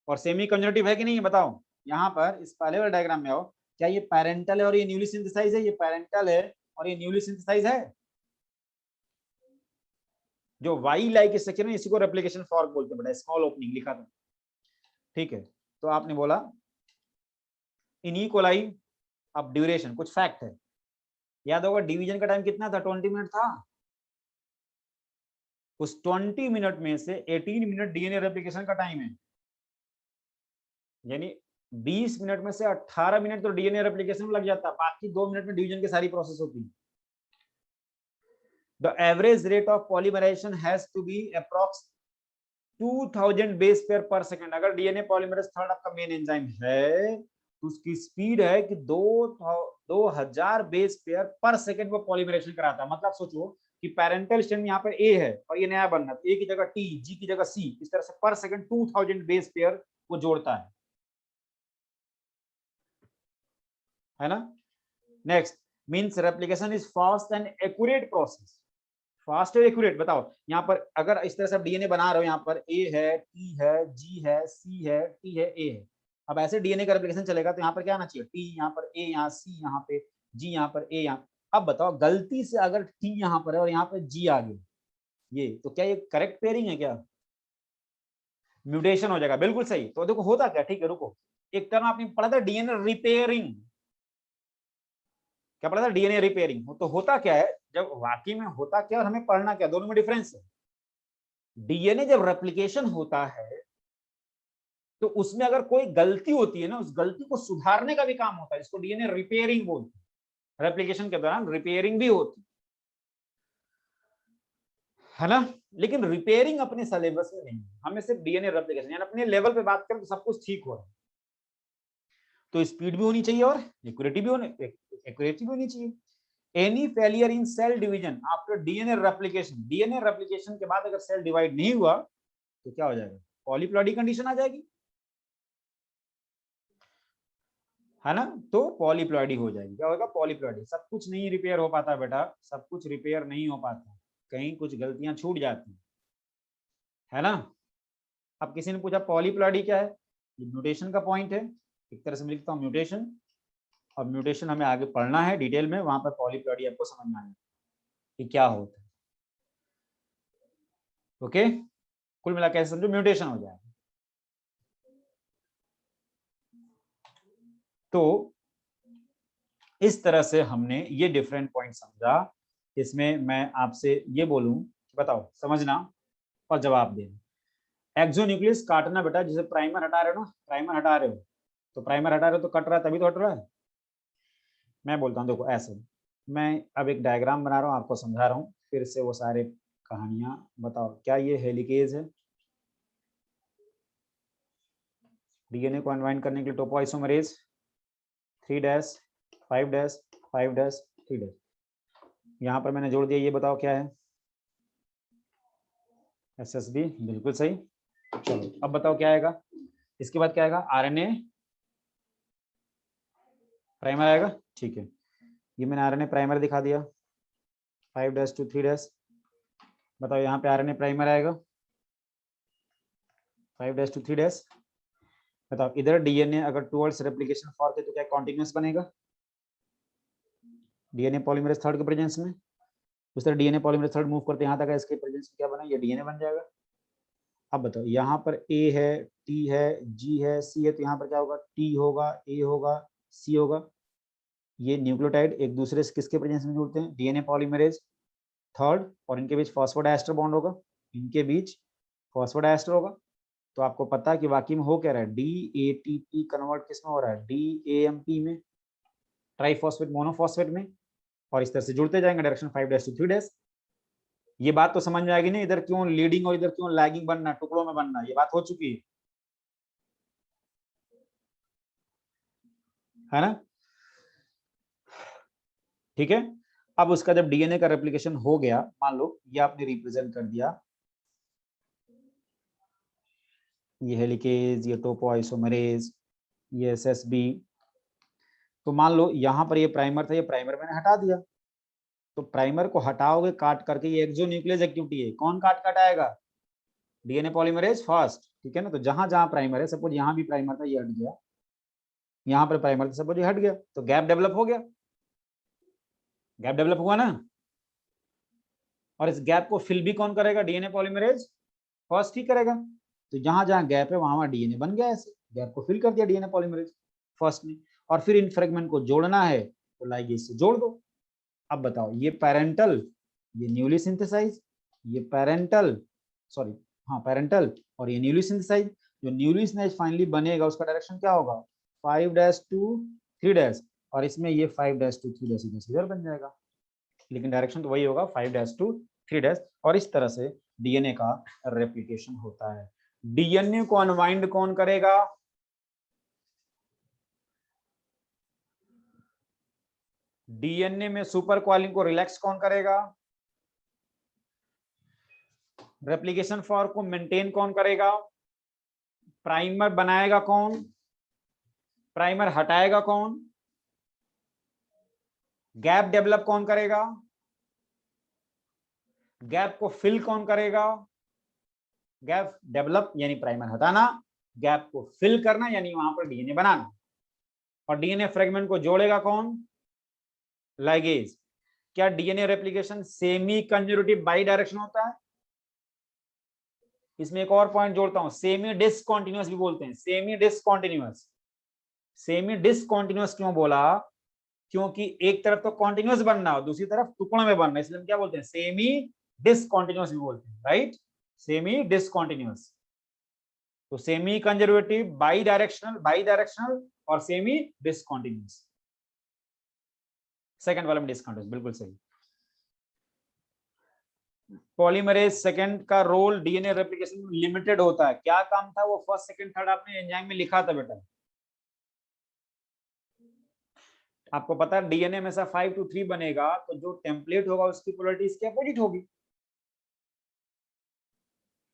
और सेमी कंजर्वेटिव है कि नहीं है? बताओ यहाँ पर इस पहले वाले डायग्राम में आओ, क्या ये पैरेंटल है और ये न्यूली सिंथेसाइज है? ये पैरेंटल है और ये न्यूली सिंथेसाइज है। जो वाई लाइक स्ट्रक्चर है इसी को रेप्लिकेशन फॉर्क बोलते हैं, बड़ा स्मॉल ओपनिंग लिखा था, ठीक है। तो आपने बोला इनइक्वलाई, अब ड्यूरेशन, कुछ फैक्ट है, याद होगा डिवीजन का टाइम कितना था, 20 मिनट था। उस 20 मिनट में से 18 मिनट डीएनए रेप्लिकेशन का टाइम है, यानी 20 मिनट में से 18 मिनट तो डीएनए रेप्लिकेशन में लग जाता है, बाकी 2 मिनट में डिवीजन की सारी प्रोसेस होती है। The average rate of polymerisation has to be approx 2000 base pair per second. अगर डीएनए पॉलीमरेज थर्ड आपका मेन एंजाइम है तो उसकी स्पीड है कि 2000 बेस पेयर पर सेकंड वो पॉलीमरेशन कराता है। मतलब सोचो कि पैरेंटल स्ट्रैंड यहाँ पर ए है और ये नया बनना, ए की जगह टी, जी की जगह सी, इस तरह से पर सेकंड 2000 बेस पेयर वो जोड़ता है ना। Next means replication is fast and accurate process. Fast और एक्यूरेट, बताओ यहाँ पर अगर इस तरह से डीएनए बना रहे हो, यहाँ पर ए है, टी है, जी है, सी है, टी है, ए है। अब ऐसे डीएनए का रेप्लिकेशन चलेगा तो यहाँ पर क्या आना चाहिए, टी यहाँ पर, ए यहाँ, सी यहाँ पे, जी यहाँ पर, ए यहाँ। अब बताओ गलती से अगर टी यहाँ पर है और यहाँ पर जी आ गया, ये तो क्या ये करेक्ट पेयरिंग है क्या, म्यूटेशन हो जाएगा। बिल्कुल सही। तो देखो होता क्या, ठीक है रुको, एक टर्म आपने पढ़ा था डीएनए रिपेयरिंग, क्या पढ़ा था, डीएनए रिपेयरिंग। तो होता क्या है, जब वाकई में होता क्या और हमें पढ़ना क्या, दोनों में डिफरेंस है। डीएनए जब रेप्लिकेशन होता है तो उसमें अगर कोई गलती होती है ना, उस गलती को सुधारने का भी काम होता है, इसको डीएनए रिपेयरिंग बोलते हैं। रेप्लिकेशन के दौरान रिपेयरिंग भी होती है ना। लेकिन रिपेयरिंग अपने सिलेबस में नहीं है, हमें सिर्फ डीएनए रेप्लिकेशन, यानी अपने लेवल पे बात करें तो सब कुछ ठीक हो रहा है, तो स्पीड भी होनी चाहिए और एक्यूरेटी भी होनी चाहिए। Any failure in cell division after DNA replication, DNA replication के बाद अगर सेल डिवाइड नहीं हुआ तो क्या हो जाएगा, पॉलीप्लॉइडी कंडीशन आ जाएगी, है ना। तो पॉलीप्लॉइडी हो जाएगी, क्या होगा, पॉलीप्लॉइडी। सब कुछ नहीं रिपेयर हो पाता बेटा, सब कुछ रिपेयर नहीं हो पाता, कहीं कुछ गलतियां छूट जाती है ना। अब किसी ने पूछा पॉलीप्लॉइडी क्या है, ये म्यूटेशन का पॉइंट है, एक तरह से मैं लिखता हूँ म्यूटेशन, और म्यूटेशन हमें आगे पढ़ना है डिटेल में, वहां पर पॉलीप्लॉइडी आपको समझ में आएगा कि क्या होता है। ओके, कुल मिला कैसे समझो, म्यूटेशन हो जाएगा। तो इस तरह से हमने ये डिफरेंट पॉइंट समझा। इसमें मैं आपसे ये बोलूं, बताओ समझना और जवाब देना। एक्सोन्यूक्लियस काटना बेटा, जैसे प्राइमर हटा रहे हो ना, प्राइमर हटा रहे हो तो प्राइमर हटा रहे हो तो कट रहा है, तभी तो हट रहा है। मैं बोलता हूँ देखो ऐसे, मैं अब एक डायग्राम बना रहा हूँ, आपको समझा रहा हूँ फिर से वो सारे कहानियां। बताओ क्या ये हेलिकेज है, डीएनए को अनवाइंड करने के लिए टोपोआइसोमरेज 3' 5' 5' 3'। यहाँ पर मैंने जोड़ दिया, ये बताओ क्या है, SSB, बिल्कुल सही। चलो अब बताओ क्या आएगा, इसके बाद क्या आएगा, आरएनए प्राइमर आएगा, ठीक है। ये मैंने आरएनए प्राइमर दिखा दिया 5' to 3'। बताओ यहाँ पे आरएनए प्राइमर आएगा 5' to 3'। बताओ इधर डीएनए अगर टुवर्ड्स रेप्लिकेशन फॉर्क है तो क्या कॉन्टिन्यूस बनेगा, डीएनए पॉलीमरेज थर्ड के प्रेजेंस में। उस तरह डीएनए पॉलीमरेज थर्ड मूव करते यहाँ तक है, इसके प्रेजेंस में क्या बना, ये डीएनए बन जाएगा। अब बताओ यहाँ पर ए है, टी है, जी है, सी है, तो यहाँ पर क्या होगा, टी होगा, ए होगा, सी होगा। ये न्यूक्लियोटाइड एक दूसरे से किसके प्रेजेंस में जुड़ते हैं, डीएनए पॉलीमरेज थर्ड, और इनके बीच फॉस्फोडाइस्टर बॉन्ड होगा, इनके बीच फॉस्फोडाइस्टर होगा। तो आपको पता है कि वाकई में हो क्या रहा है, DATP कन्वर्ट किस में हो रहा है, DAMP में, ट्राइफॉस्फेट मोनोफॉस्फेट में, और इस तरह से जुड़ते जाएंगे डायरेक्शन 5' to 3'। ये बात तो समझ में आएगी नहीं, इधर क्यों लीडिंग और इधर क्यों लैगिंग बनना, टुकड़ों में बनना, ये बात हो चुकी है ना। ठीक है, अब उसका जब डीएनए का रेप्लिकेशन हो गया, मान लो ये आपने रिप्रेजेंट कर दिया, ये हेलिकेज, ये टोपोआइसोमरेज, ये एसएसबी। तो मान लो यहाँ पर ये प्राइमर था, ये प्राइमर मैंने हटा दिया, तो प्राइमर को हटाओगे काट करके, ये एक्सोन्यूक्लियस एक्टिविटी है, कौन काट आएगा, डीएनए पॉलीमरेज फास्ट, ठीक है ना। तो जहां जहां प्राइमर है, सपोज यहाँ भी प्राइमर था, ये हट गया, यहाँ पर प्राइमर था, सपोज ये हट गया, तो गैप डेवलप हो गया, गैप डेवलप हुआ ना। और इस गैप को फिल भी कौन करेगा, डीएनए पॉलीमरेज फर्स्ट ही करेगा। तो जहां जहां गैप है वहां डीएनए बन गया, ऐसे गैप को फिल कर दिया डीएनए पॉलीमरेज फर्स्ट ने। और फिर इन फ्रेगमेंट को जोड़ना है तो लाइगेज से जोड़ दो, अब बताओ, ये पैरेंटल, ये न्यूली सिंथेसाइज, ये पैरेंटल, सॉरी, हाँ पैरेंटल, और ये न्यूली सिंथेसाइज। जो न्यूली सिंथेसाइज फाइनली बनेगा उसका डायरेक्शन क्या होगा, 5-2-3 और इसमें ये 5-2-3 इधर बन जाएगा, लेकिन डायरेक्शन तो वही होगा 5-2-3 और इस तरह से डीएनए का रेप्लिकेशन होता है। डीएनए को अनवाइंड कौन करेगा, डीएनए में सुपर कॉइलिंग को रिलैक्स कौन करेगा, रेप्लिकेशन फॉर्म को मेंटेन कौन करेगा, प्राइमर बनाएगा कौन, प्राइमर हटाएगा कौन, गैप डेवलप कौन करेगा, गैप को फिल कौन करेगा, गैप डेवलप यानी प्राइमर हटाना, गैप को फिल करना यानी वहां पर डीएनए बनाना, और डीएनए फ्रेगमेंट को जोड़ेगा कौन, लाइगेज। क्या DNA replication semi conservative by direction होता है, इसमें एक और पॉइंट जोड़ता हूं, सेमी डिसकंटीन्यूअस भी बोलते हैं, सेमी डिसकंटीन्यूअस। सेमी डिसकंटीन्यूअस क्यों बोला, क्योंकि एक तरफ तो कॉन्टिन्यूअस बनना हो, दूसरी तरफ टुकड़ों में बनना, इसलिए हम क्या बोलते हैं, सेमी डिसकंटीन्यूअस भी बोलते हैं, राइट, सेमी डिसकंटीन्यूअस। तो सेमी कंजर्वेटिव, बाई डायरेक्शनल और सेमी डिसकंटीन्यूअस। सेकंड वाला में डिसकंटीन्यूअस, बिल्कुल सही। पॉलीमरेज सेकंड का रोल डीएनए रेप्लिकेशन में लिमिटेड होता है, क्या काम था वो फर्स्ट सेकंड थर्ड आपने एंजाइम में लिखा था बेटा, आपको पता है डीएनए में से 5-3 बनेगा, तो जो टेम्पलेट होगा उसकी पोलैरिटी इसके अपोजिट होगी।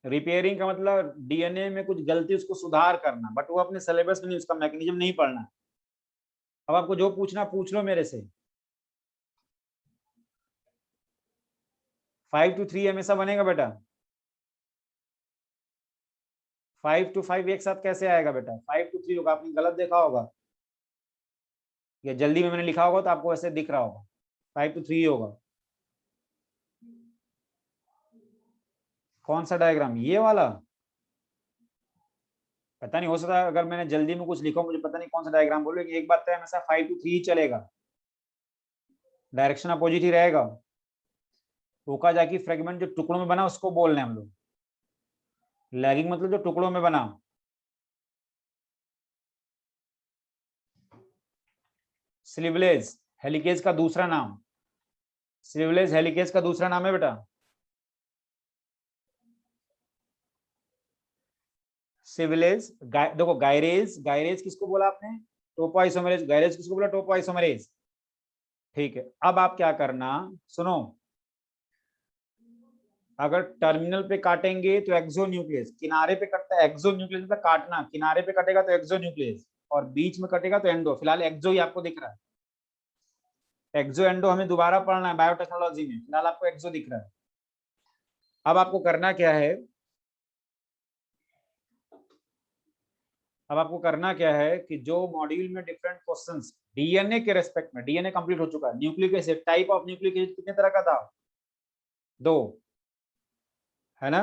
रिपेयरिंग का मतलब डीएनए में कुछ गलती उसको सुधार करना, बट वो अपने सिलेबस में नहीं, उसका मैकेनिज्म नहीं पढ़ना। अब आपको जो पूछना पूछ लो मेरे से। 5-3 हमेशा बनेगा बेटा, 5-5 एक साथ कैसे आएगा बेटा, 5-3 होगा, आपने गलत देखा होगा या जल्दी में मैंने लिखा होगा तो आपको ऐसे दिख रहा होगा, 5-3 होगा। कौन सा डायग्राम, ये वाला, पता नहीं, हो सकता है अगर मैंने जल्दी में कुछ लिखा, मुझे पता नहीं कौन सा डायग्राम बोलो, लेकिन एक बात है हमेशा 5-3 ही चलेगा, डायरेक्शन अपोजिट ही रहेगा। ओकाजाकी फ्रेगमेंट जो टुकड़ों में बना उसको बोल रहे हैं हम लोग, लैगिंग मतलब जो टुकड़ों में बना। स्लीवलेस हेलिकेज का दूसरा नाम, स्लीवलेस हेलिकेज का दूसरा नाम है बेटा सिविलेज। देखो गायरेज, गायरेज किसको बोला आपने, टोपोआइसोमेरेज, गायरेज किसको बोला, टोपोआइसोमेरेज। ठीक है, अब आप क्या करना, सुनो, अगर टर्मिनल पे काटेंगे तो एक्सोन्यूक्लियस, किनारे पे कटता है एक्सोन्यूक्लियस मतलब काटना, किनारे पे कटेगा तो एक्सोन्यूक्लियस, और बीच में कटेगा तो एंडो। फिलहाल एक्सो ही आपको दिख रहा है, एक्सो एंडो हमें दोबारा पढ़ना है बायोटेक्नोलॉजी में, फिलहाल आपको एक्सो दिख रहा है। अब आपको करना क्या है, अब आपको करना क्या है कि जो मॉड्यूल में डिफरेंट क्वेश्चंस डीएनए के रेस्पेक्ट में, डीएनए कंप्लीट हो चुका है, nucleic acid, type of nucleic acid कितने तरह का था, 2 है ना,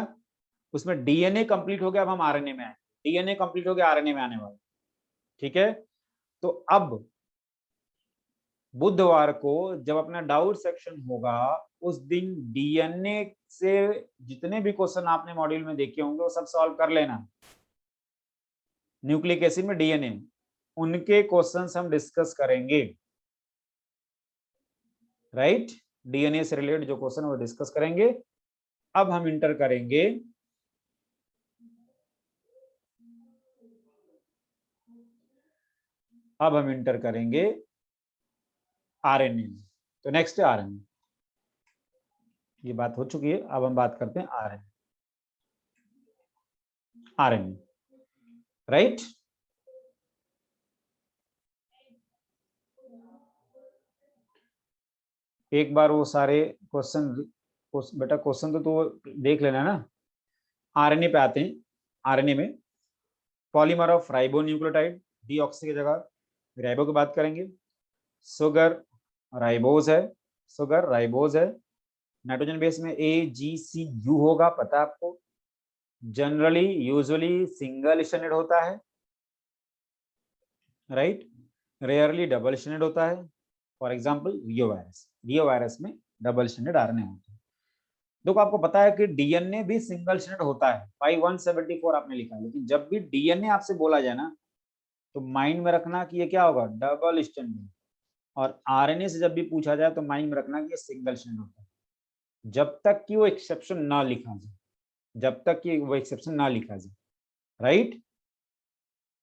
उसमें डीएनए कंप्लीट हो गया, अब हम आरएनए में आए, डीएनए कंप्लीट हो गया, आरएनए में आने वाला, ठीक है। तो अब बुधवार को जब अपना डाउट सेक्शन होगा उस दिन डीएनए से जितने भी क्वेश्चन आपने मॉड्यूल में देखे होंगे वो सब सॉल्व कर लेना, न्यूक्लिक एसिड में डीएनए, उनके क्वेश्चंस हम डिस्कस करेंगे, राइट, डीएनए से रिलेटेड जो क्वेश्चन वो डिस्कस करेंगे। अब हम इंटर करेंगे आरएनए। तो नेक्स्ट है आरएनए, ये बात हो चुकी है, अब हम बात करते हैं आरएनए, आरएनए, राइट। एक बार वो सारे क्वेश्चन, बेटा क्वेश्चन तो देख लेना ना। आरएनए पे आते हैं, आरएनए में polymer of ribo nucleotide, deoxy की जगह राइबो की बात करेंगे, सुगर राइबोज है, सुगर राइबोज है, नाइट्रोजन बेस में AGCU होगा, पता है आपको, जनरली यूजुअली सिंगल स्टैंडर्ड होता है, राइट, रेयरली डबल स्टैंडर्ड होता है, फॉर एग्जाम्पल रियो वायरस में डबल स्टैंडर्ड आरएनए होता है। देखो आपको पता है कि डीएनए भी सिंगल स्टैंडर्ड होता है, 5174 आपने लिखा है, लेकिन जब भी डीएनए आपसे बोला जाए ना तो माइंड में रखना कि ये क्या होगा, डबल स्टैंडर्ड। और आरएनए से जब भी पूछा जाए तो माइंड में रखना कि ये सिंगल स्टैंडर्ड होता है, जब तक कि वो एक्सेप्शन ना लिखा जाए, जब तक कि वो एक्सेप्शन ना लिखा जाए, राइट।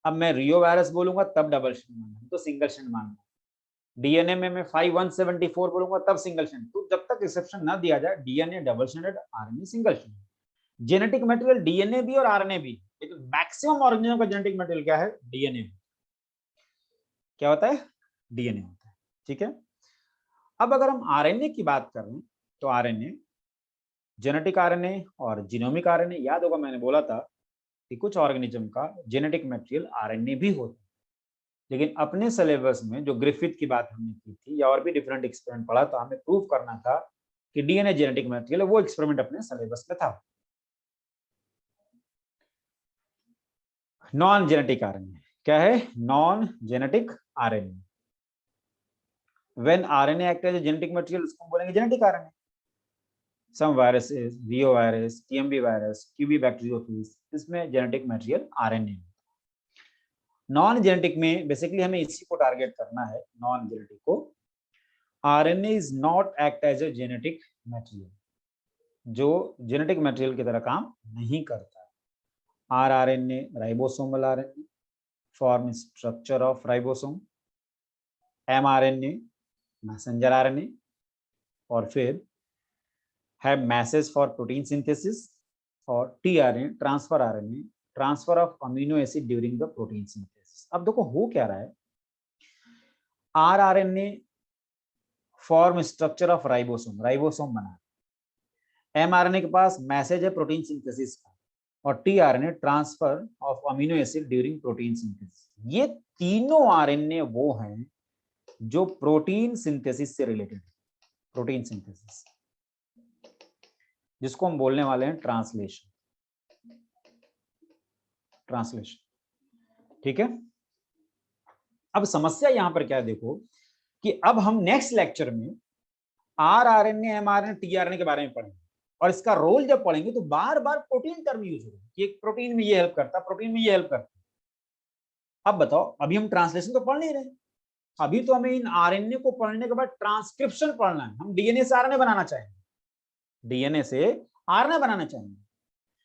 अब मैं रियो वायरस बोलूंगा तब डबल स्टैंडर्ड मानना, तो सिंगल स्टैंडर्ड मानना। डीएनए में मैं 5174 बोलूंगा तब सिंगल स्टैंडर्ड। तो जब तक एक्सेप्शन ना दिया जाए, DNA double standard, RNA single standard. Genetic material DNA भी और आरएनए भी, लेकिन मैक्सिमम ऑर्गेनिज्म का जेनेटिक मटेरियल क्या है, डीएनए। क्या होता है, डीएनए होता है, ठीक है। अब अगर हम आरएनए की बात करें तो आरएनए, जेनेटिक आरएनए और जीनोमिक आरएनए, याद होगा मैंने बोला था कि कुछ ऑर्गेनिज्म का जेनेटिक मटेरियल आरएनए भी होता है। लेकिन अपने सिलेबस में जो ग्रिफिथ की बात हमने की थी या और भी डिफरेंट एक्सपेरिमेंट पढ़ा था, हमें प्रूव करना था कि डीएनए जेनेटिक मटेरियल है, वो एक्सपेरिमेंट अपने सिलेबस में था। नॉन जेनेटिक आरएनए क्या है, non genetic RNA. When RNA act as genetic material, उसको बोलेंगे genetic RNA. Some viruses, reo virus, TMV virus, QB bacteriophage, इसमें genetic material RNA. Non genetic में बेसिकली हमें इसी को टारगेट करना है, नॉन जेनेटिक को। RNA is not act as a genetic material, जो जेनेटिक मटेरियल की तरह काम नहीं करता। RNA ribosomal RNA, form structure of ribosome. MRNA messenger RNA, और फिर है मैसेज फॉर प्रोटीन सिंथेसिस। और tRNA transfer RNA, transfer of amino acid during the protein synthesis. अब देखो हो क्या रहा है, RNA form structure of ribosome, ribosome बना। एमआरएनए के पास मैसेज है प्रोटीन सिंथेसिस का, और tRNA transfer of amino acid during protein synthesis. ये तीनों आरएनए वो हैं जो प्रोटीन सिंथेसिस से रिलेटेड है, प्रोटीन सिंथेसिस, जिसको हम बोलने वाले हैं ट्रांसलेशन। ट्रांसलेशन, ठीक है। अब समस्या यहां पर क्या है, देखो कि अब हम नेक्स्ट लेक्चर में आरएनए, एमआरएनए, टीआरएनए के बारे में पढ़ेंगे, और इसका रोल जब पढ़ेंगे तो बार बार प्रोटीन टर्म यूज होगा कि एक प्रोटीन में ये हेल्प करता, प्रोटीन में ये हेल्प करता। अब बताओ, अभी हम ट्रांसलेशन तो पढ़ नहीं रहे, अभी तो हमें इन आरएनए को पढ़ने के बाद ट्रांसक्रिप्शन पढ़ना है। हम डीएनए से आरएनए बनाना चाहेंगे, डीएनए से आरएनए बनाना चाहेंगे,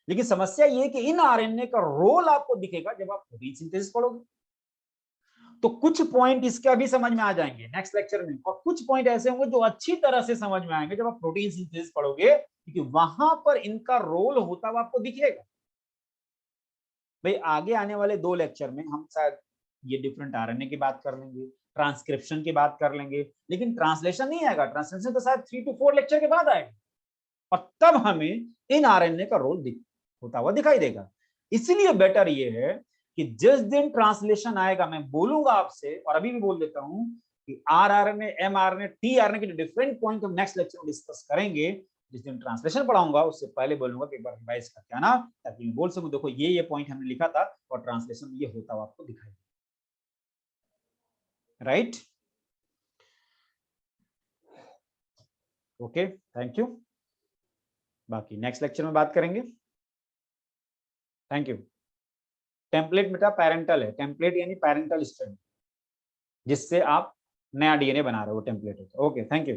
लेकिन समस्या ये कि इन आरएनए का रोल आपको दिखेगा जब आप प्रोटीन सिंथेसिस पढ़ोगे। तो कुछ पॉइंट इसके अभी समझ में आ जाएंगे नेक्स्ट लेक्चर में, और कुछ पॉइंट ऐसे होंगे जो अच्छी तरह से समझ में आएंगे जब आप प्रोटीन सिंथेसिस पढ़ोगे, क्योंकि वहां पर इनका रोल होता हुआ आपको दिखेगा। भाई आगे आने वाले 2 लेक्चर में हम शायद ये डिफरेंट आरएनए की बात कर लेंगे, ट्रांसक्रिप्शन की बात कर लेंगे, लेकिन ट्रांसलेशन नहीं आएगा। ट्रांसलेशन तो शायद 3 to 4 लेक्चर के बाद आएगा, और तब हमें इन आरएनए का रोल होता हुआ दिखाई देगा। इसलिए बेटर ये है कि जिस दिन ट्रांसलेशन आएगा, मैं बोलूंगा आपसे, और अभी भी बोल देता हूं कि आरआरएनए, एमआरएनए, टीआरएनए के डिफरेंट पॉइंट हम नेक्स्ट लेक्चर में डिस्कस करेंगे। जिस दिन ट्रांसलेशन पढ़ाऊंगा उससे पहले बोलूंगा कि एक बार रिवाइज करके आना, ताकि मैं बोल सकूं देखो ये पॉइंट हमने लिखा था और ट्रांसलेशन में ये होता हुआ आपको दिखाई दे, राइट। Okay, thank you. बाकी नेक्स्ट लेक्चर में बात करेंगे। Thank you. टेम्पलेट मेरा पैरेंटल है, टेम्पलेट यानी पैरेंटल स्ट्रैंड, जिससे आप नया डीएनए बना रहे हो, टेम्पलेट है। Okay, thank you.